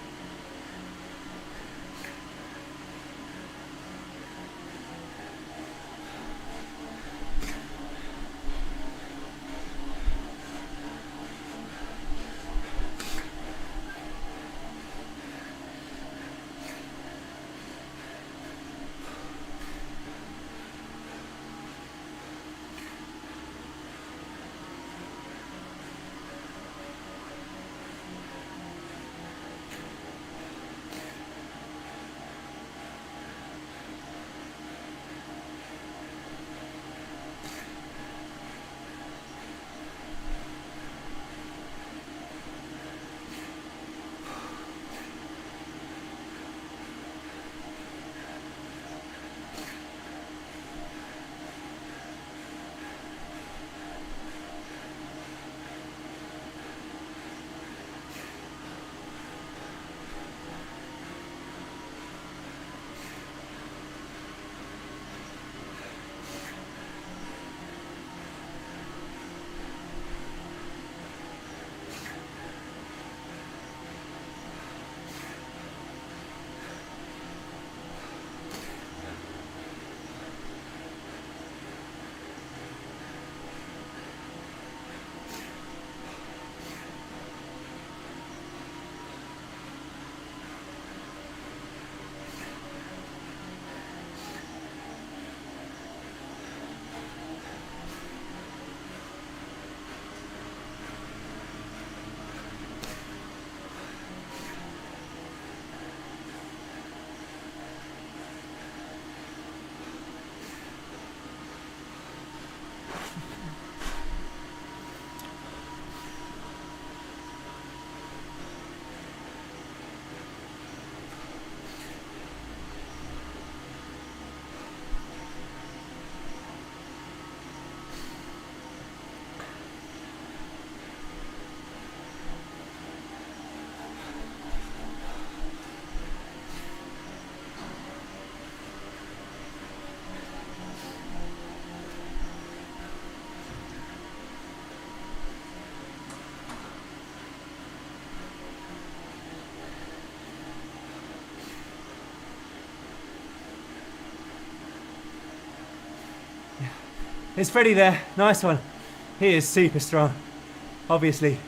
A: It's Freddie there. Nice one. He is super strong, obviously.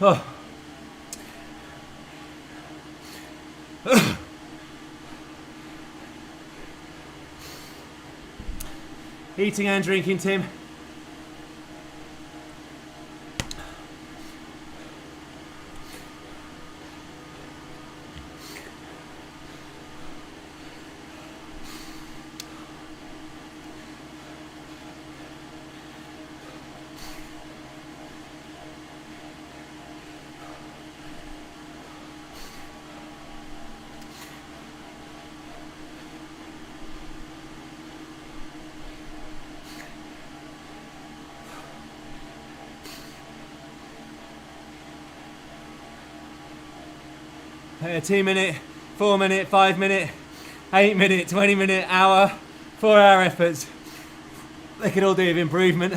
A: Oh. Eating and drinking, Tim. A 2 minute, 4 minute, 5 minute, 8 minute, 20 minute, hour, 4 hour efforts. They could all do with improvement.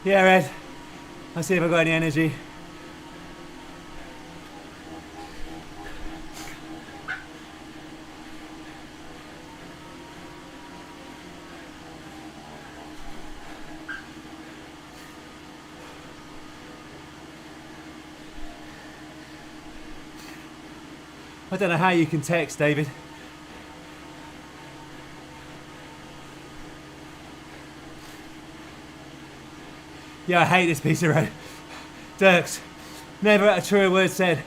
A: Yeah, Ed. I'll see if I've got any energy. I don't know how you can text, David. Yeah, I hate this piece of road. Dirks, never a truer word said.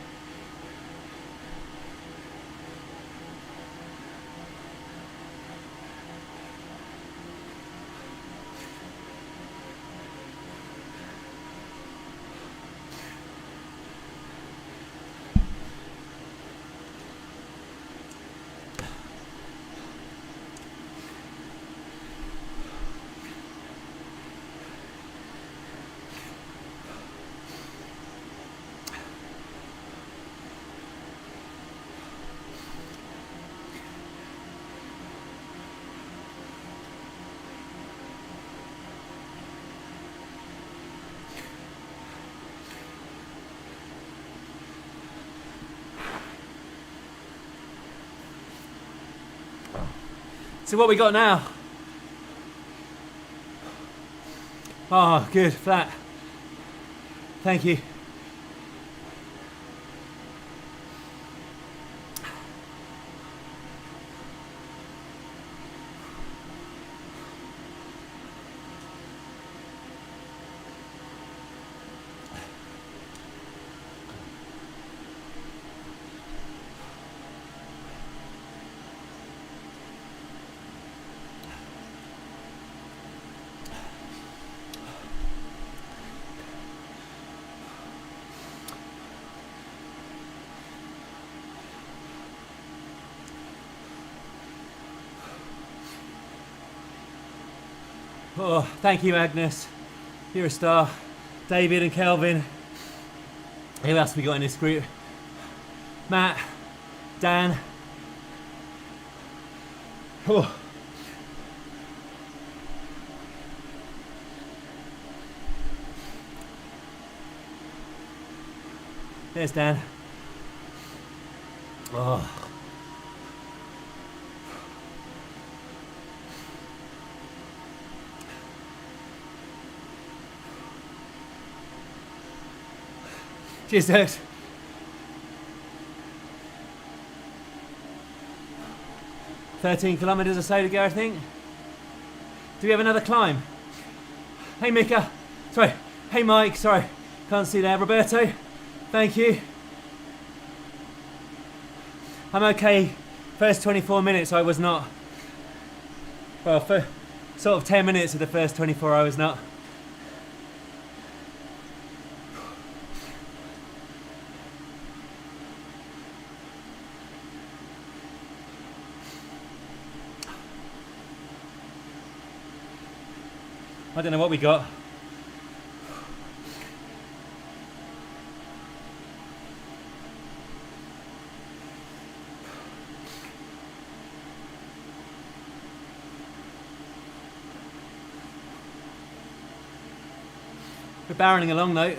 A: So what we got now? Oh, good, flat. Thank you. Oh, thank you, Agnes. You're a star. David and Kelvin. Who else we got in this group? Matt, Dan. Oh. There's Dan. Oh. Cheers, Dirks. "13 kilometres or so to go, I think. Do we have another climb?" Hey, Mika. Sorry. Hey, Mike. Sorry. Can't see there. Roberto. Thank you. I'm okay. First 24 minutes I was not. Well, for sort of 10 minutes of the first 24 I was not. I don't know what we got. We're barreling along though.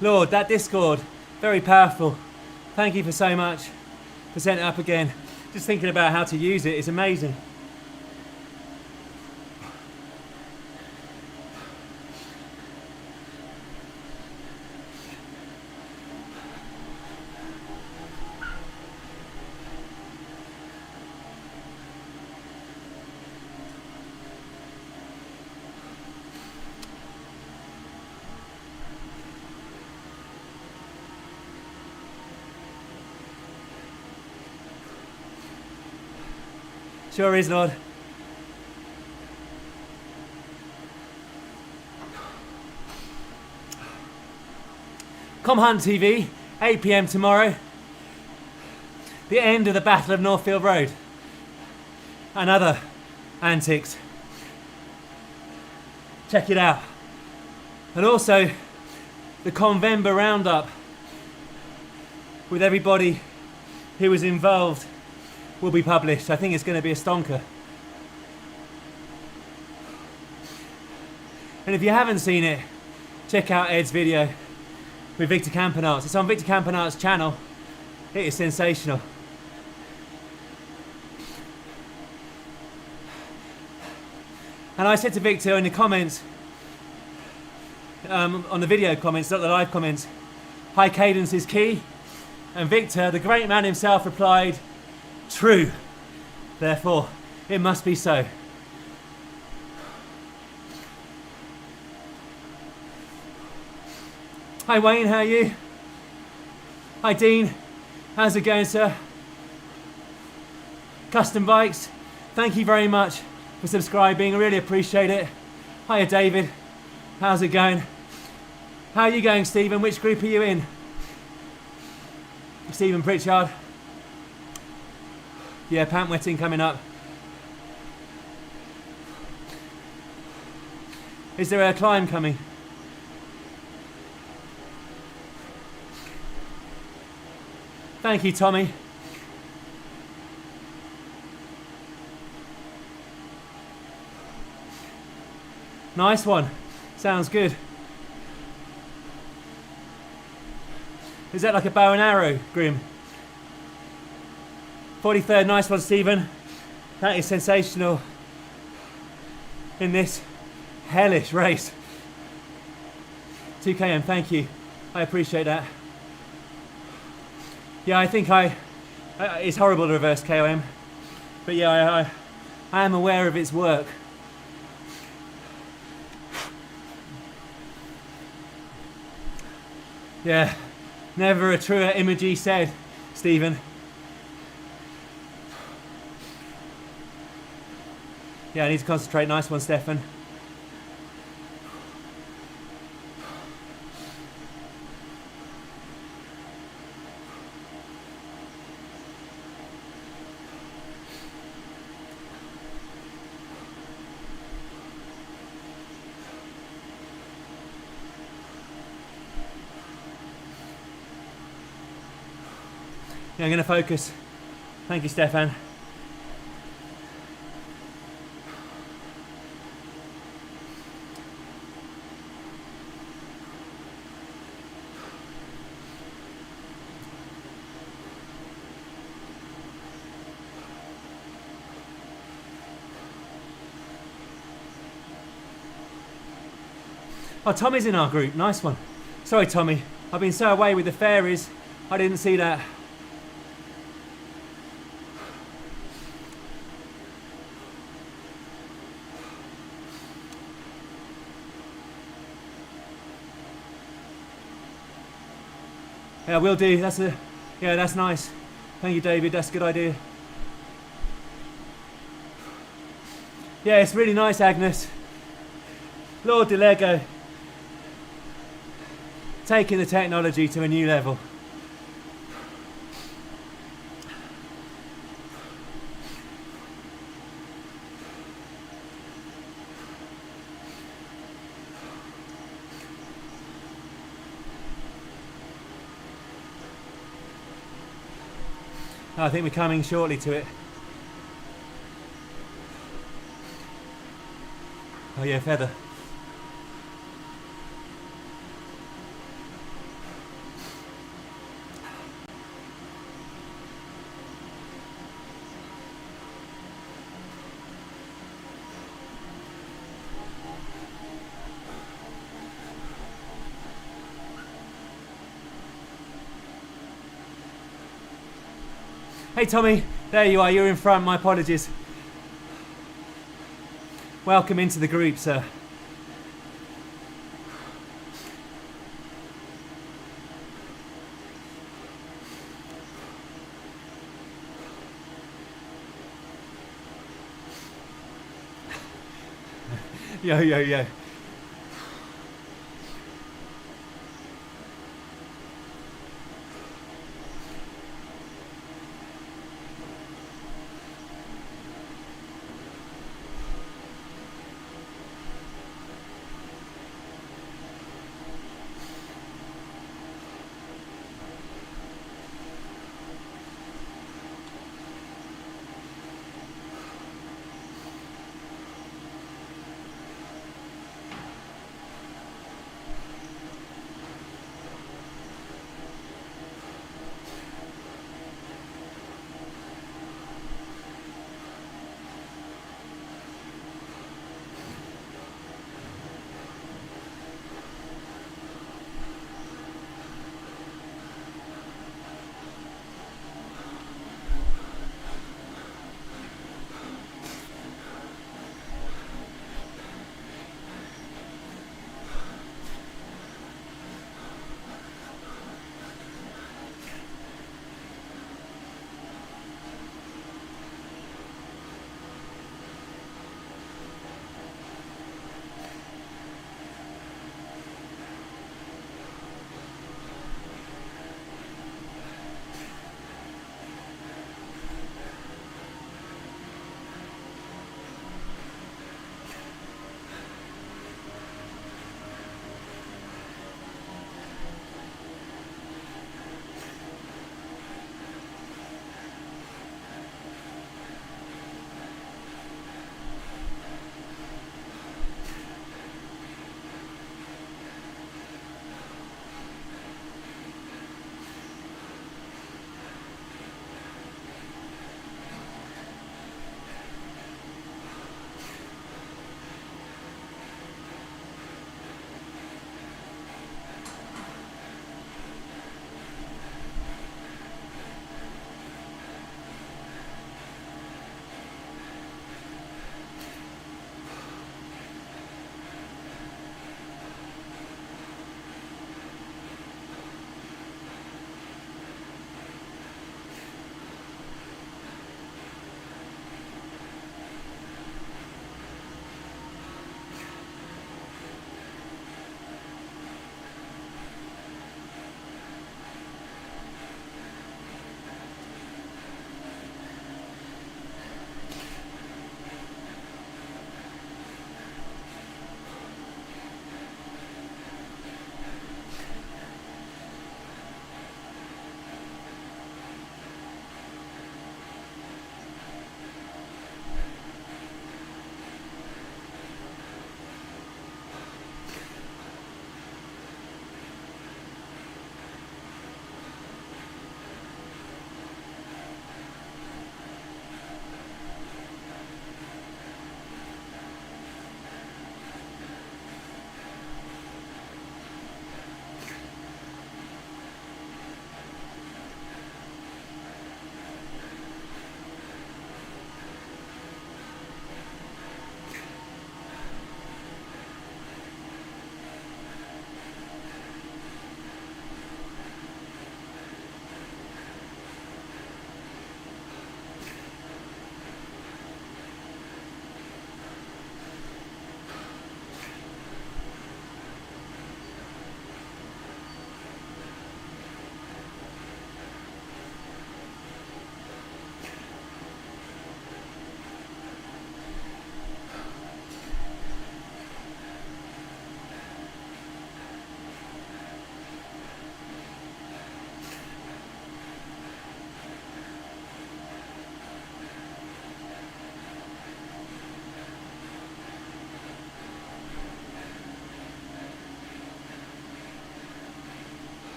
A: Lord, that Discord, very powerful. Thank you for so much for setting it up again. Just thinking about how to use it is amazing. Sure is, Lord. Com Hunt TV, 8 PM tomorrow. The end of the Battle of Northfield Road. And other antics. Check it out. And also, the Convember Roundup with everybody who was involved will be published. I think it's going to be a stonker. And if you haven't seen it, check out Ed's video with Victor Campanarts. It's on Victor Campanarts' channel. It is sensational. And I said to Victor in the comments, on the video comments, not the live comments, high cadence is key. And Victor, the great man himself, replied, "True. Therefore, it must be so." Hi Wayne, how are you? Hi Dean, how's it going, sir? Custom Bikes, thank you very much for subscribing, I really appreciate it. Hiya David, how's it going? How are you going, Stephen? Which group are you in? Stephen Pritchard. Yeah, pant wetting coming up. Is there a climb coming? Thank you, Tommy. Nice one. Sounds good. Is that like a bow and arrow, Grim? 43rd, nice one, Stephen. That is sensational in this hellish race. 2 km, thank you. I appreciate that. Yeah, I think it's horrible to reverse KOM, but yeah, I am aware of its work. Yeah, never a truer imagery said, Stephen. Yeah, I need to concentrate. Nice one, Stefan. Yeah, I'm going to focus. Thank you, Stefan. Oh, Tommy's in our group. Nice one. Sorry, Tommy. I've been so away with the fairies, I didn't see that. Yeah, will do. Yeah, that's nice. Thank you, David. That's a good idea. Yeah, it's really nice, Agnes. Lord de Lego. Taking the technology to a new level. I think we're coming shortly to it. Oh yeah, feather. Hey Tommy, there you are, you're in front, my apologies. Welcome into the group, sir. Yo.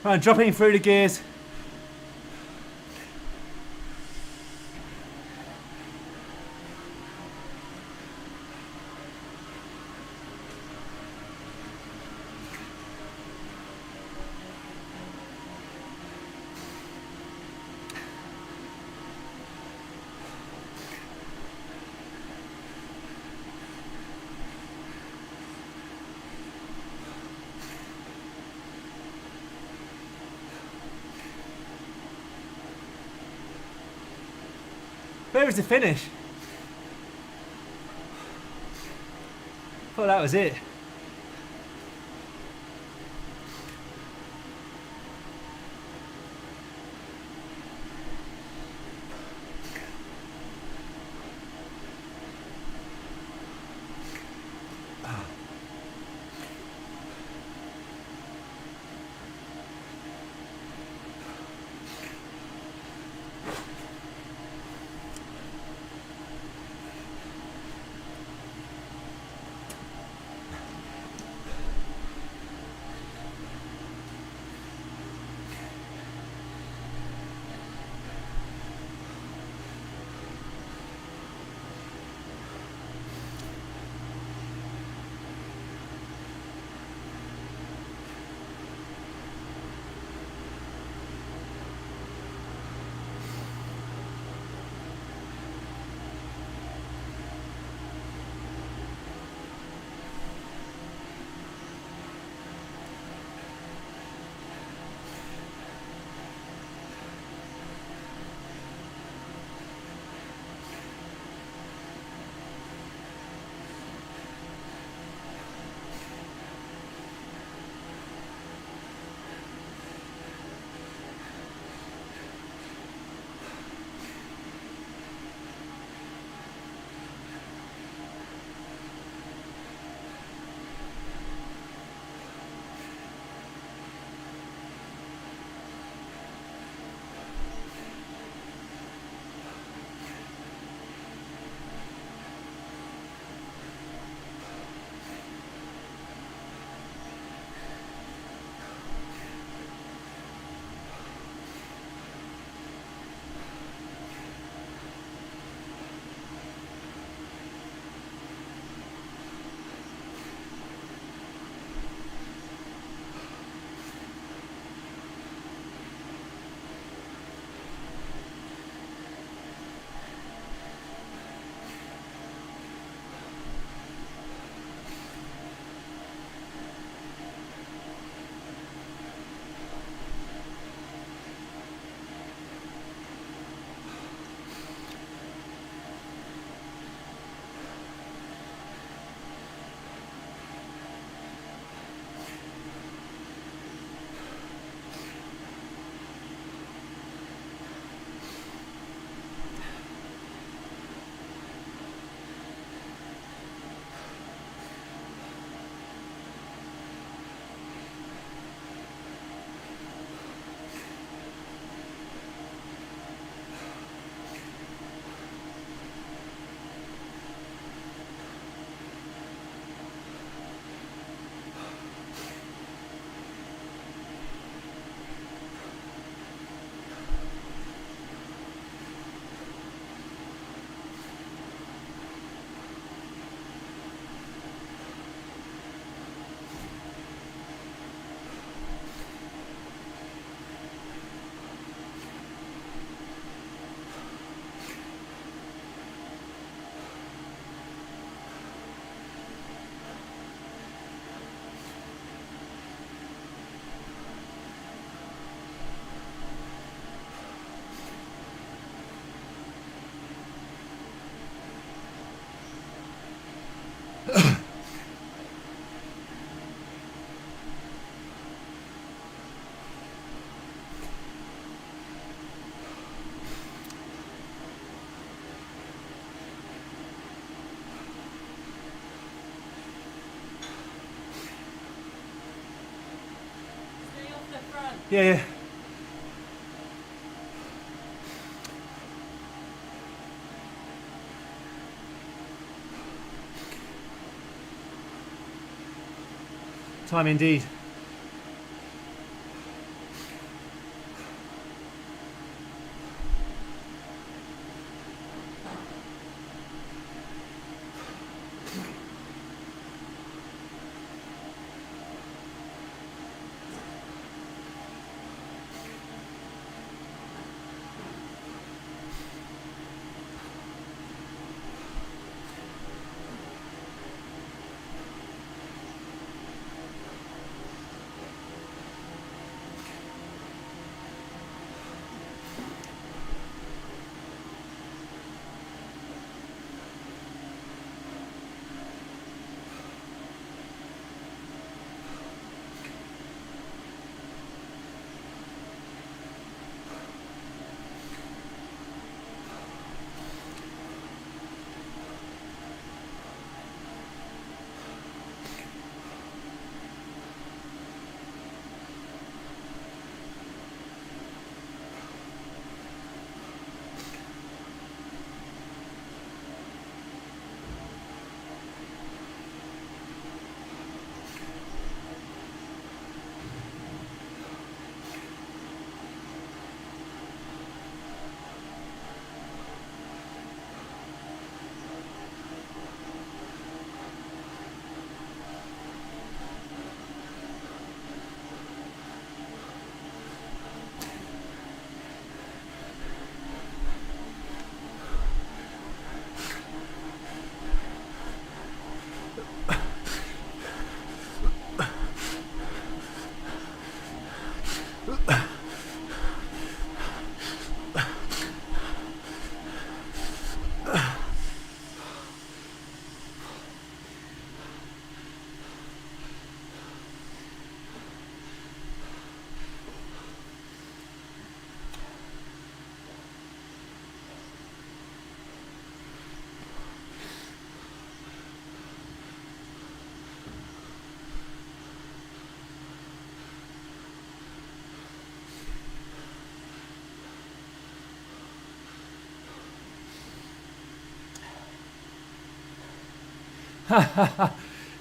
A: Right, dropping through the gears. Where was the finish? Thought that was it. Yeah, yeah. Time indeed.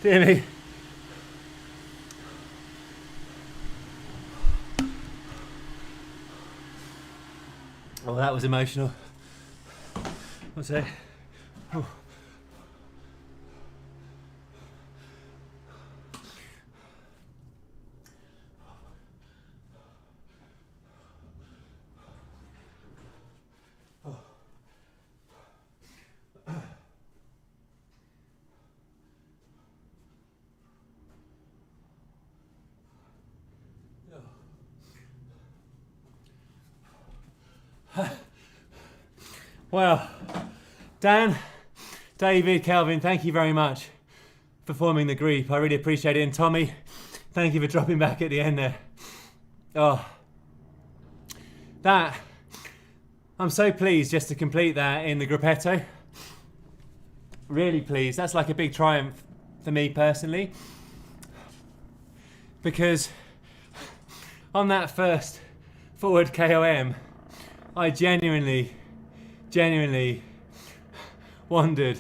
A: Dear me. Oh, that was emotional. What's that? Oh. Well, Dan, David, Kelvin, thank you very much for forming the group. I really appreciate it. And Tommy, thank you for dropping back at the end there. Oh, that, I'm so pleased just to complete that in the gruppetto. Really pleased. That's like a big triumph for me personally. Because on that first forward KOM, I genuinely wondered,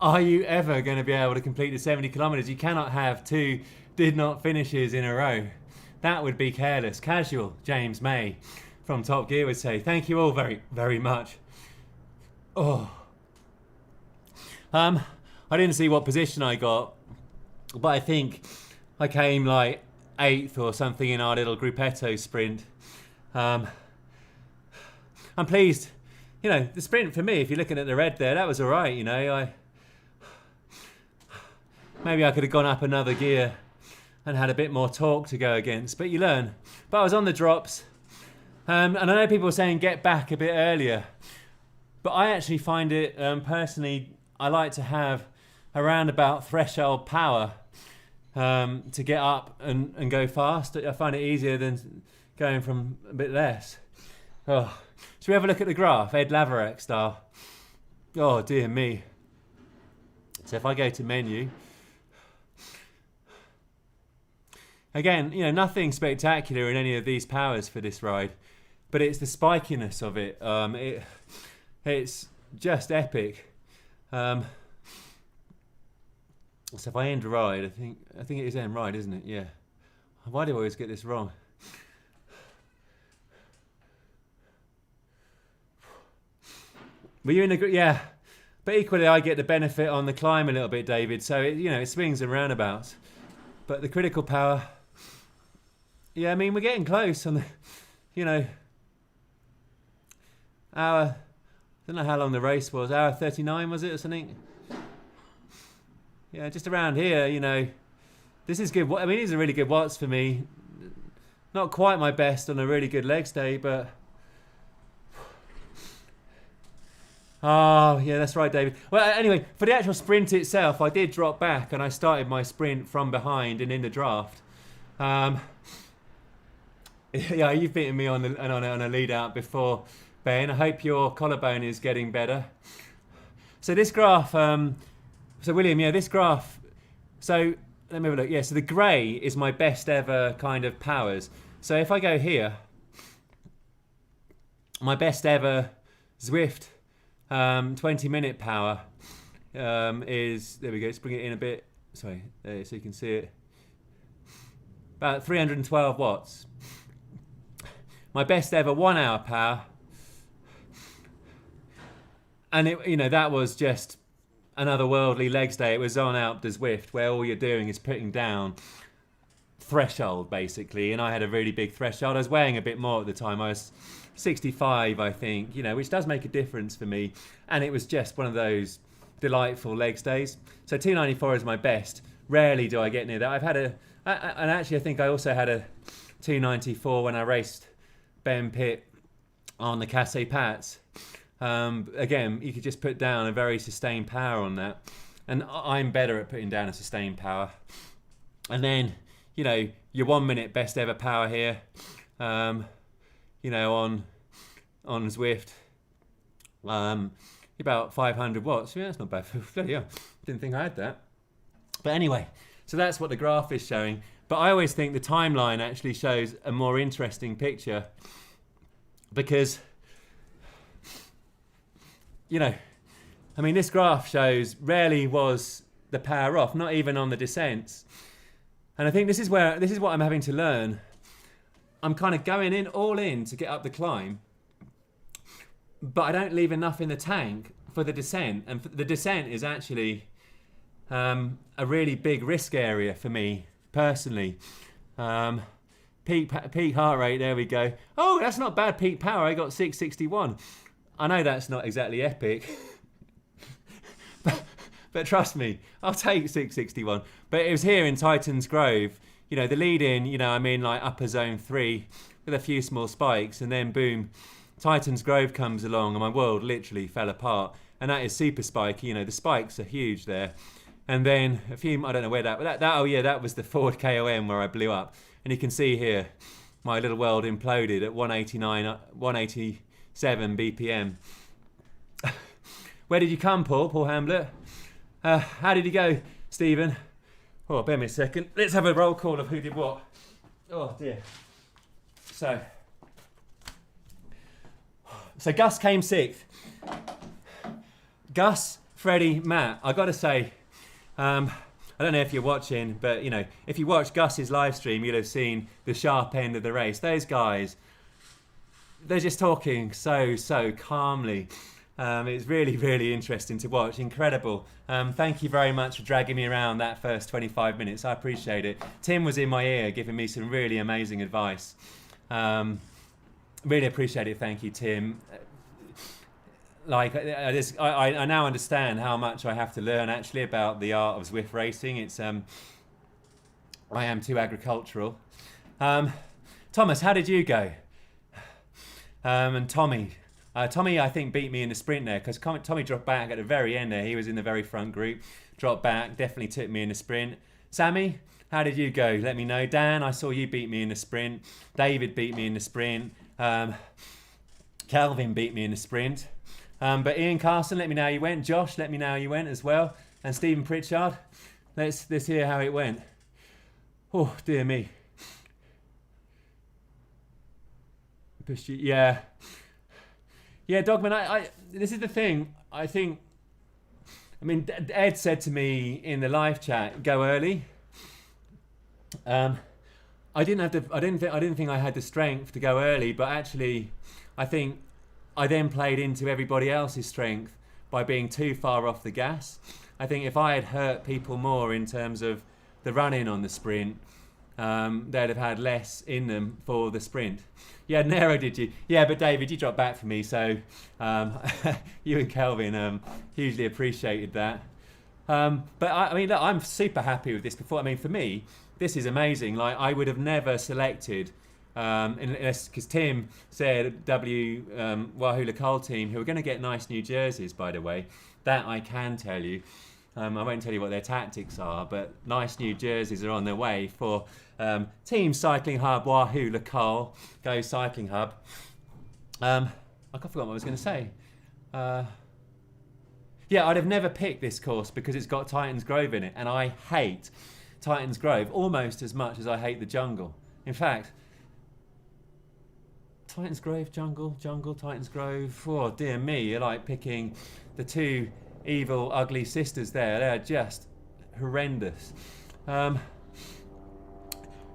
A: are you ever going to be able to complete the 70 kilometers? You cannot have two did not finishes in a row. That would be careless. Casual, James May from Top Gear would say. Thank you all very, very much. Oh. I didn't see what position I got, but I think I came like 8th or something in our little gruppetto sprint. I'm pleased, you know, the sprint for me, if you're looking at the red there, that was all right, you know. Maybe I could have gone up another gear and had a bit more torque to go against, but you learn. But I was on the drops, and I know people are saying get back a bit earlier, but I actually find it, personally, I like to have around about threshold power to get up and go fast. I find it easier than going from a bit less. Oh. Should we have a look at the graph, Ed Laverack style? Oh dear me. So if I go to menu, again, you know, nothing spectacular in any of these powers for this ride, but it's the spikiness of it. It's just epic. So if I end ride, I think it is end ride, isn't it? Yeah. Why do I always get this wrong? Were you in a group? Yeah. But equally, I get the benefit on the climb a little bit, David. So, it swings and roundabouts. But the critical power, yeah, I mean, we're getting close on the, hour, I don't know how long the race was, hour 39 was it or something? Yeah, just around here, this is good. I mean, these are really good watts for me. Not quite my best on a really good legs day, but... Oh, yeah, that's right, David. Well, anyway, for the actual sprint itself, I did drop back and I started my sprint from behind and in the draft. Yeah, you've beaten me on a lead out before, Ben. I hope your collarbone is getting better. So this graph, so William, yeah, this graph, so let me have a look. Yeah, so the grey is my best ever kind of powers. So if I go here, my best ever Zwift 20-minute power is, there we go, let's bring it in a bit, sorry, there, so you can see it, about 312 watts. My best ever 1 hour power, and it, that was just another worldly legs day. It was on Alpe de Zwift, where all you're doing is putting down threshold basically, and I had a really big threshold. I was weighing a bit more at the time. I was 65, I think, which does make a difference for me, and it was just one of those delightful legs days. So 294 is my best. Rarely do I get near that. I've had and actually I think I also had a 294 when I raced Ben Pitt on the Casse Pats. Again, you could just put down a very sustained power on that. And I'm better at putting down a sustained power. And then, you know, your 1 minute best ever power here, you know, on Zwift, about 500 watts. Yeah, that's not bad. Bloody hell. Didn't think I had that. But anyway, so that's what the graph is showing. But I always think the timeline actually shows a more interesting picture because, you know, I mean, this graph shows rarely was the power off, not even on the descents. And I think this is what I'm having to learn. I'm kind of going in all in to get up the climb, but I don't leave enough in the tank for the descent. And the descent is actually a really big risk area for me personally. Peak heart rate, there we go. Oh, that's not bad peak power. I got 661. I know that's not exactly epic. But trust me, I'll take 661. But it was here in Titans Grove. You know, the lead in, you know, I'm in like upper zone 3 with a few small spikes. And then boom, Titans Grove comes along and my world literally fell apart. And that is super spiky. You know, the spikes are huge there. And then a few, I don't know where that was the Ford KOM where I blew up. And you can see here, my little world imploded at 187 BPM. Where did you come, Paul Hamlet? How did you go, Stephen? Oh, bear me a second. Let's have a roll call of who did what. Oh dear. So Gus came 6th. Gus, Freddie, Matt. I got to say, I don't know if you're watching, but you know, if you watch Gus's live stream, you'll have seen the sharp end of the race. Those guys, they're just talking so calmly. It's really, really interesting to watch. Incredible. Thank you very much for dragging me around that first 25 minutes. I appreciate it. Tim was in my ear giving me some really amazing advice. Really appreciate it. Thank you, Tim. Like, I now understand how much I have to learn actually about the art of Zwift racing. It's I am too agricultural. Thomas, how did you go? And Tommy, I think, beat me in the sprint there because Tommy dropped back at the very end there. He was in the very front group, dropped back, definitely took me in the sprint. Sammy, how did you go? Let me know. Dan, I saw you beat me in the sprint. David beat me in the sprint. Calvin beat me in the sprint. But Ian Carson, let me know how you went. Josh, let me know how you went as well. And Stephen Pritchard, let's hear how it went. Oh, dear me. Yeah. Yeah, Dogman, I this is the thing. I mean, Ed said to me in the live chat, go early. I didn't think I had the strength to go early, but actually, I think I then played into everybody else's strength by being too far off the gas. I think if I had hurt people more in terms of the run-in on the sprint, they'd have had less in them for the sprint. Yeah, Nero, did you? Yeah, but David, you dropped back for me, so you and Kelvin hugely appreciated that. But I mean, look, I'm super happy with this performance. I mean, for me, this is amazing. Like, I would have never selected, because Tim said Wahoo Lacole team, who are going to get nice new jerseys, by the way. That I can tell you. I won't tell you what their tactics are, but nice new jerseys are on their way for Team Cycling Hub, Wahoo Lacole, Go Cycling Hub. I forgot what I was going to say. Yeah, I'd have never picked this course because it's got Titans Grove in it, and I hate Titans Grove almost as much as I hate the jungle. In fact, Titans Grove, jungle, Titans Grove. Oh dear me, you're like picking the two evil, ugly sisters there. They're just horrendous. And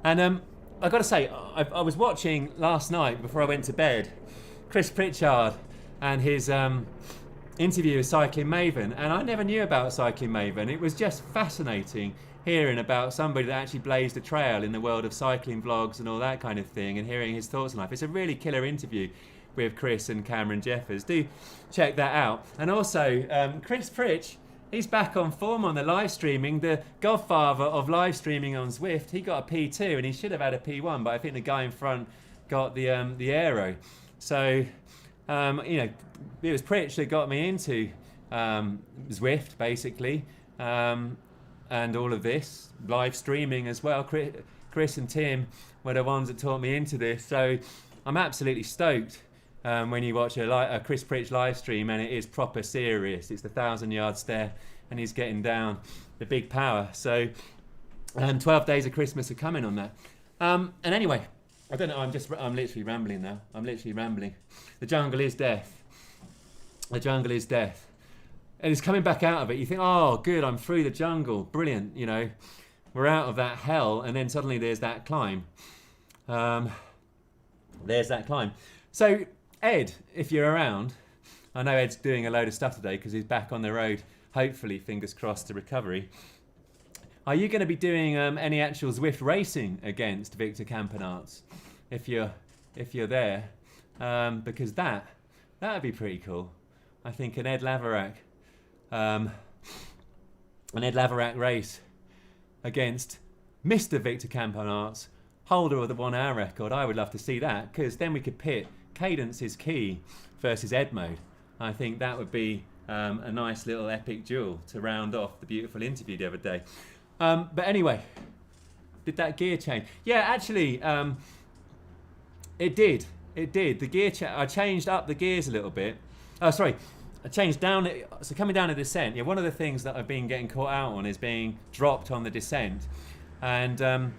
A: I got to say, I was watching last night before I went to bed, Chris Pritchard and his interview with Cycling Maven, and I never knew about Cycling Maven. It was just fascinating hearing about somebody that actually blazed a trail in the world of cycling vlogs and all that kind of thing, and hearing his thoughts on life. It's a really killer interview with Chris and Cameron Jeffers. Do check that out. And also, Chris Pritch He's back on form on the live streaming. The godfather of live streaming on Zwift. He got a P2 and he should have had a P1, but I think the guy in front got the aero. So, it was Pritch that got me into Zwift, basically, and all of this live streaming as well. Chris and Tim were the ones that taught me into this. So, I'm absolutely stoked. When you watch a Chris Pritch live stream, and it is proper serious. It's the 1,000-yard stare, and he's getting down the big power. So, 12 days of Christmas are coming on that. And anyway, I don't know. I'm literally rambling now. I'm literally rambling. The jungle is death. The jungle is death, and it's coming back out of it. You think, oh, good, I'm through the jungle, brilliant. We're out of that hell, and then suddenly there's that climb. There's that climb. So. Ed, if you're around, I know Ed's doing a load of stuff today because he's back on the road, hopefully, fingers crossed, to recovery. Are you going to be doing any actual Zwift racing against Victor Campenaerts if you're there? Because that would be pretty cool. I think an Ed Laverack race against Mr. Victor Campenaerts, holder of the 1 hour record. I would love to see that, because then we could pit Cadence is Key versus Ed Mode. I think that would be a nice little epic duel to round off the beautiful interview the other day. But anyway, did that gear change? Yeah, actually, it did. It did. The gear I changed up the gears a little bit. Oh, sorry. I changed down. So coming down a descent, one of the things that I've been getting caught out on is being dropped on the descent. And a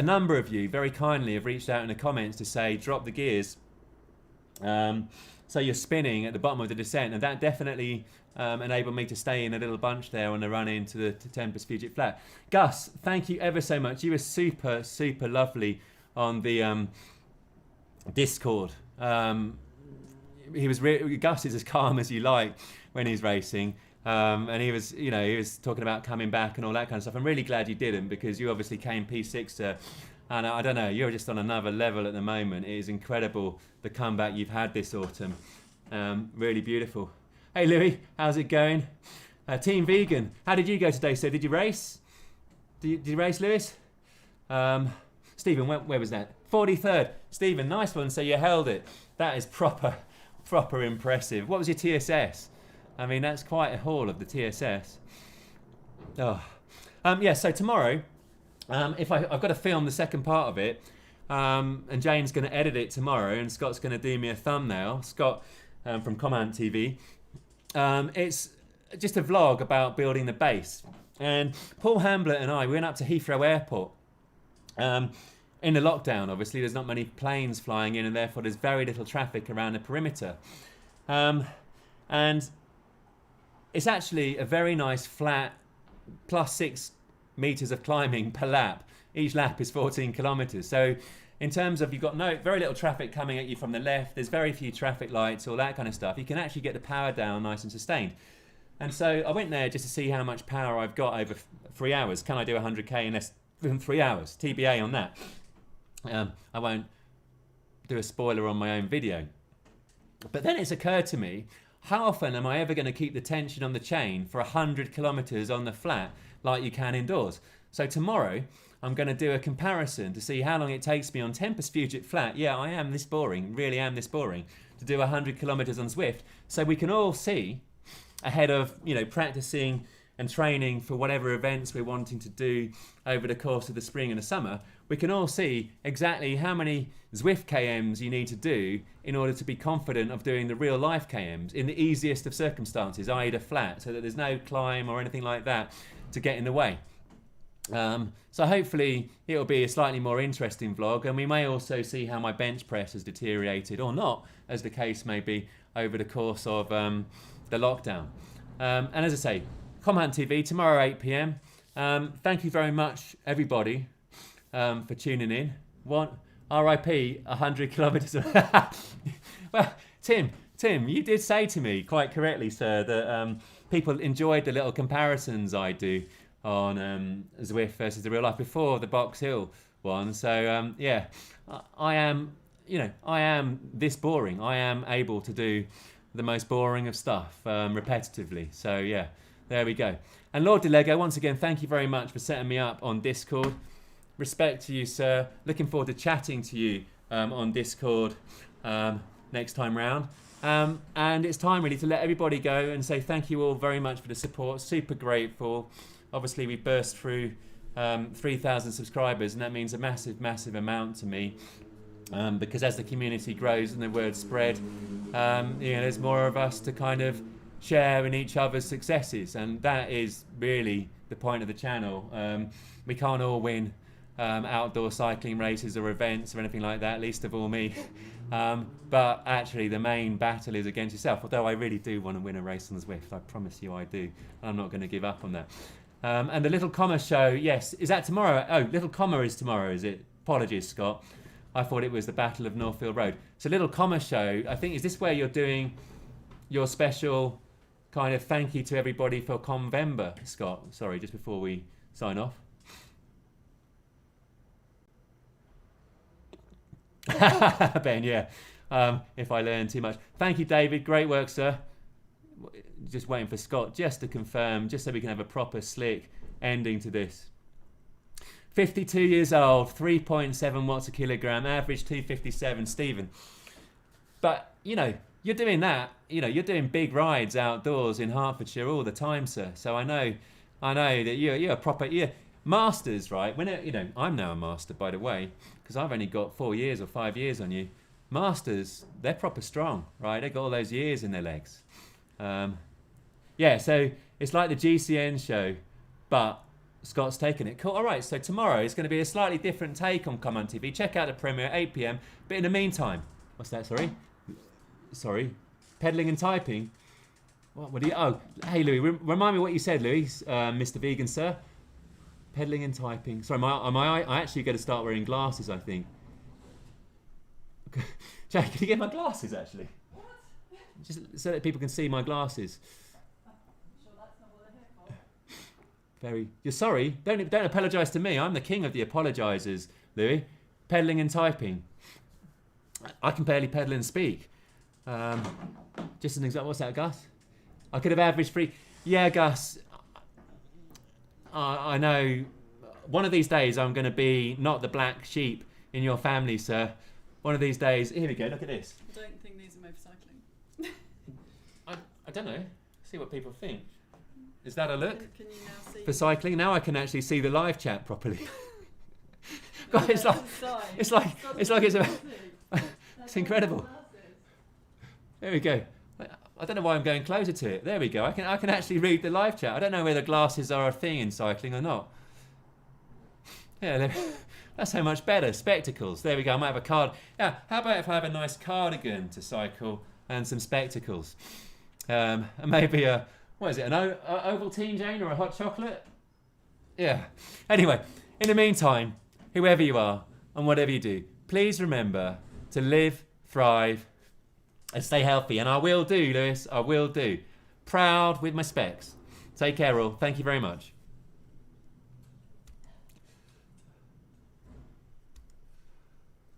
A: number of you very kindly have reached out in the comments to say, drop the gears. So you're spinning at the bottom of the descent, and that definitely enabled me to stay in a little bunch there on the run into the Tempest Fugitive Flat. Gus, thank you ever so much. You were super, super lovely on the Discord. Gus is as calm as you like when he's racing, and he was talking about coming back and all that kind of stuff. I'm really glad you didn't, because you obviously came P6 and I don't know, you're just on another level at the moment. It is incredible the comeback you've had this autumn. Really beautiful. Hey Louis, how's it going? Team Vegan, how did you go today, sir? Did you race? Did you race, Lewis? Stephen, where was that? 43rd. Stephen, nice one, so you held it. That is proper impressive. What was your TSS? I mean, that's quite a haul of the TSS. Oh. So tomorrow, I've got to film the second part of it, and Jane's going to edit it tomorrow, and Scott's going to do me a thumbnail. Scott from Command TV. It's just a vlog about building the base. And Paul Hamblett and I went up to Heathrow Airport. In the lockdown, obviously, there's not many planes flying in, and therefore there's very little traffic around the perimeter. And it's actually a very nice flat, plus 6 meters of climbing per lap. Each lap is 14 kilometers. So in terms of, you've got very little traffic coming at you from the left, there's very few traffic lights, all that kind of stuff. You can actually get the power down nice and sustained. And so I went there just to see how much power I've got over 3 hours. Can I do 100k in less than 3 hours? TBA on that. I won't do a spoiler on my own video. But then it's occurred to me, how often am I ever going to keep the tension on the chain for 100 kilometers on the flat like you can indoors? So tomorrow, I'm going to do a comparison to see how long it takes me on Tempest Fugitive Flat. Yeah, I am this boring, really am this boring, to do 100 kilometers on Zwift. So we can all see, ahead of, practicing and training for whatever events we're wanting to do over the course of the spring and the summer, we can all see exactly how many Zwift KMs you need to do in order to be confident of doing the real life KMs in the easiest of circumstances, i.e. the flat, so that there's no climb or anything like that to get in the way. So hopefully it'll be a slightly more interesting vlog, and we may also see how my bench press has deteriorated or not, as the case may be, over the course of the lockdown. And as I say, Command TV tomorrow 8 p.m. Thank you very much, everybody, for tuning in. RIP 100 kilometers. Well, Tim, you did say to me quite correctly, sir, that people enjoyed the little comparisons I do on Zwift versus the real life before the Box Hill one. So yeah, I am this boring. I am able to do the most boring of stuff repetitively. So yeah, There we go. And Lord DeLego, once again, thank you very much for setting me up on Discord. Respect to you, sir. Looking forward to chatting to you on Discord next time round. And it's time really to let everybody go and say thank you all very much for the support. Super grateful. Obviously, we burst through 3,000 subscribers, and that means a massive, massive amount to me. Because as the community grows and the word spread, there's more of us to kind of share in each other's successes, and that is really the point of the channel. We can't all win outdoor cycling races or events or anything like that, least of all me. But actually the main battle is against yourself, although I really do want to win a race on the Zwift. I promise you I do. I'm not going to give up on that. And the Little Comma show, yes, is that tomorrow? Oh, Little Comma is tomorrow, is it? Apologies, Scott. I thought it was the Battle of Northfield Road. So Little Comma show, I think, is this where you're doing your special kind of thank you to everybody for Convember, Scott? Sorry, just before we sign off. Ben, yeah. If I learn too much. Thank you, David. Great work, sir. Just waiting for Scott just to confirm, just so we can have a proper slick ending to this. 52 years old, 3.7 watts a kilogram, average 257, Stephen. But, you're doing that, you're doing big rides outdoors in Hertfordshire all the time, sir. So I know that you're a proper, masters, right? I'm now a master, by the way, because I've only got 4 years or 5 years on you. Masters, they're proper strong, right? They've got all those years in their legs. So it's like the GCN show, but Scott's taken it. Cool. All right, so tomorrow is going to be a slightly different take on Come On TV. Check out the premiere at 8 p.m. But in the meantime, what's that? Sorry. Peddling and typing. What do you? Oh, hey Louis, remind me what you said, Louis, Mr. Vegan Sir. Peddling and typing. Sorry, I actually got to start wearing glasses, I think. Jack, can you get my glasses actually?
B: What?
A: Just so that people can see my glasses.
B: I'm sure that's not what they're here for.
A: You're sorry. Don't apologise to me. I'm the king of the apologisers, Louis. Peddling and typing. I can barely pedal and speak. Just an example. What's that, Gus? I could have averaged 3. Yeah, Gus. I know. One of these days I'm going to be not the black sheep in your family, sir. One of these days. Here we go. Look at this.
B: I don't think these are motorcycling.
A: I don't know. See what people think. Is that a look?
B: Can you now see?
A: For cycling? Now I can actually see the live chat properly. God, it's incredible. There we go. I don't know why I'm going closer to it. There we go. I can actually read the live chat. I don't know whether glasses are a thing in cycling or not. Yeah, that's so much better. Spectacles. There we go. I might have a card. Yeah. How about if I have a nice cardigan to cycle and some spectacles, and maybe an Ovaltine, Jane, or a hot chocolate? Yeah. Anyway, in the meantime, whoever you are and whatever you do, please remember to live, thrive, and stay healthy. And I will do, Lewis. I will do. Proud with my specs. Take care, all. Thank you very much.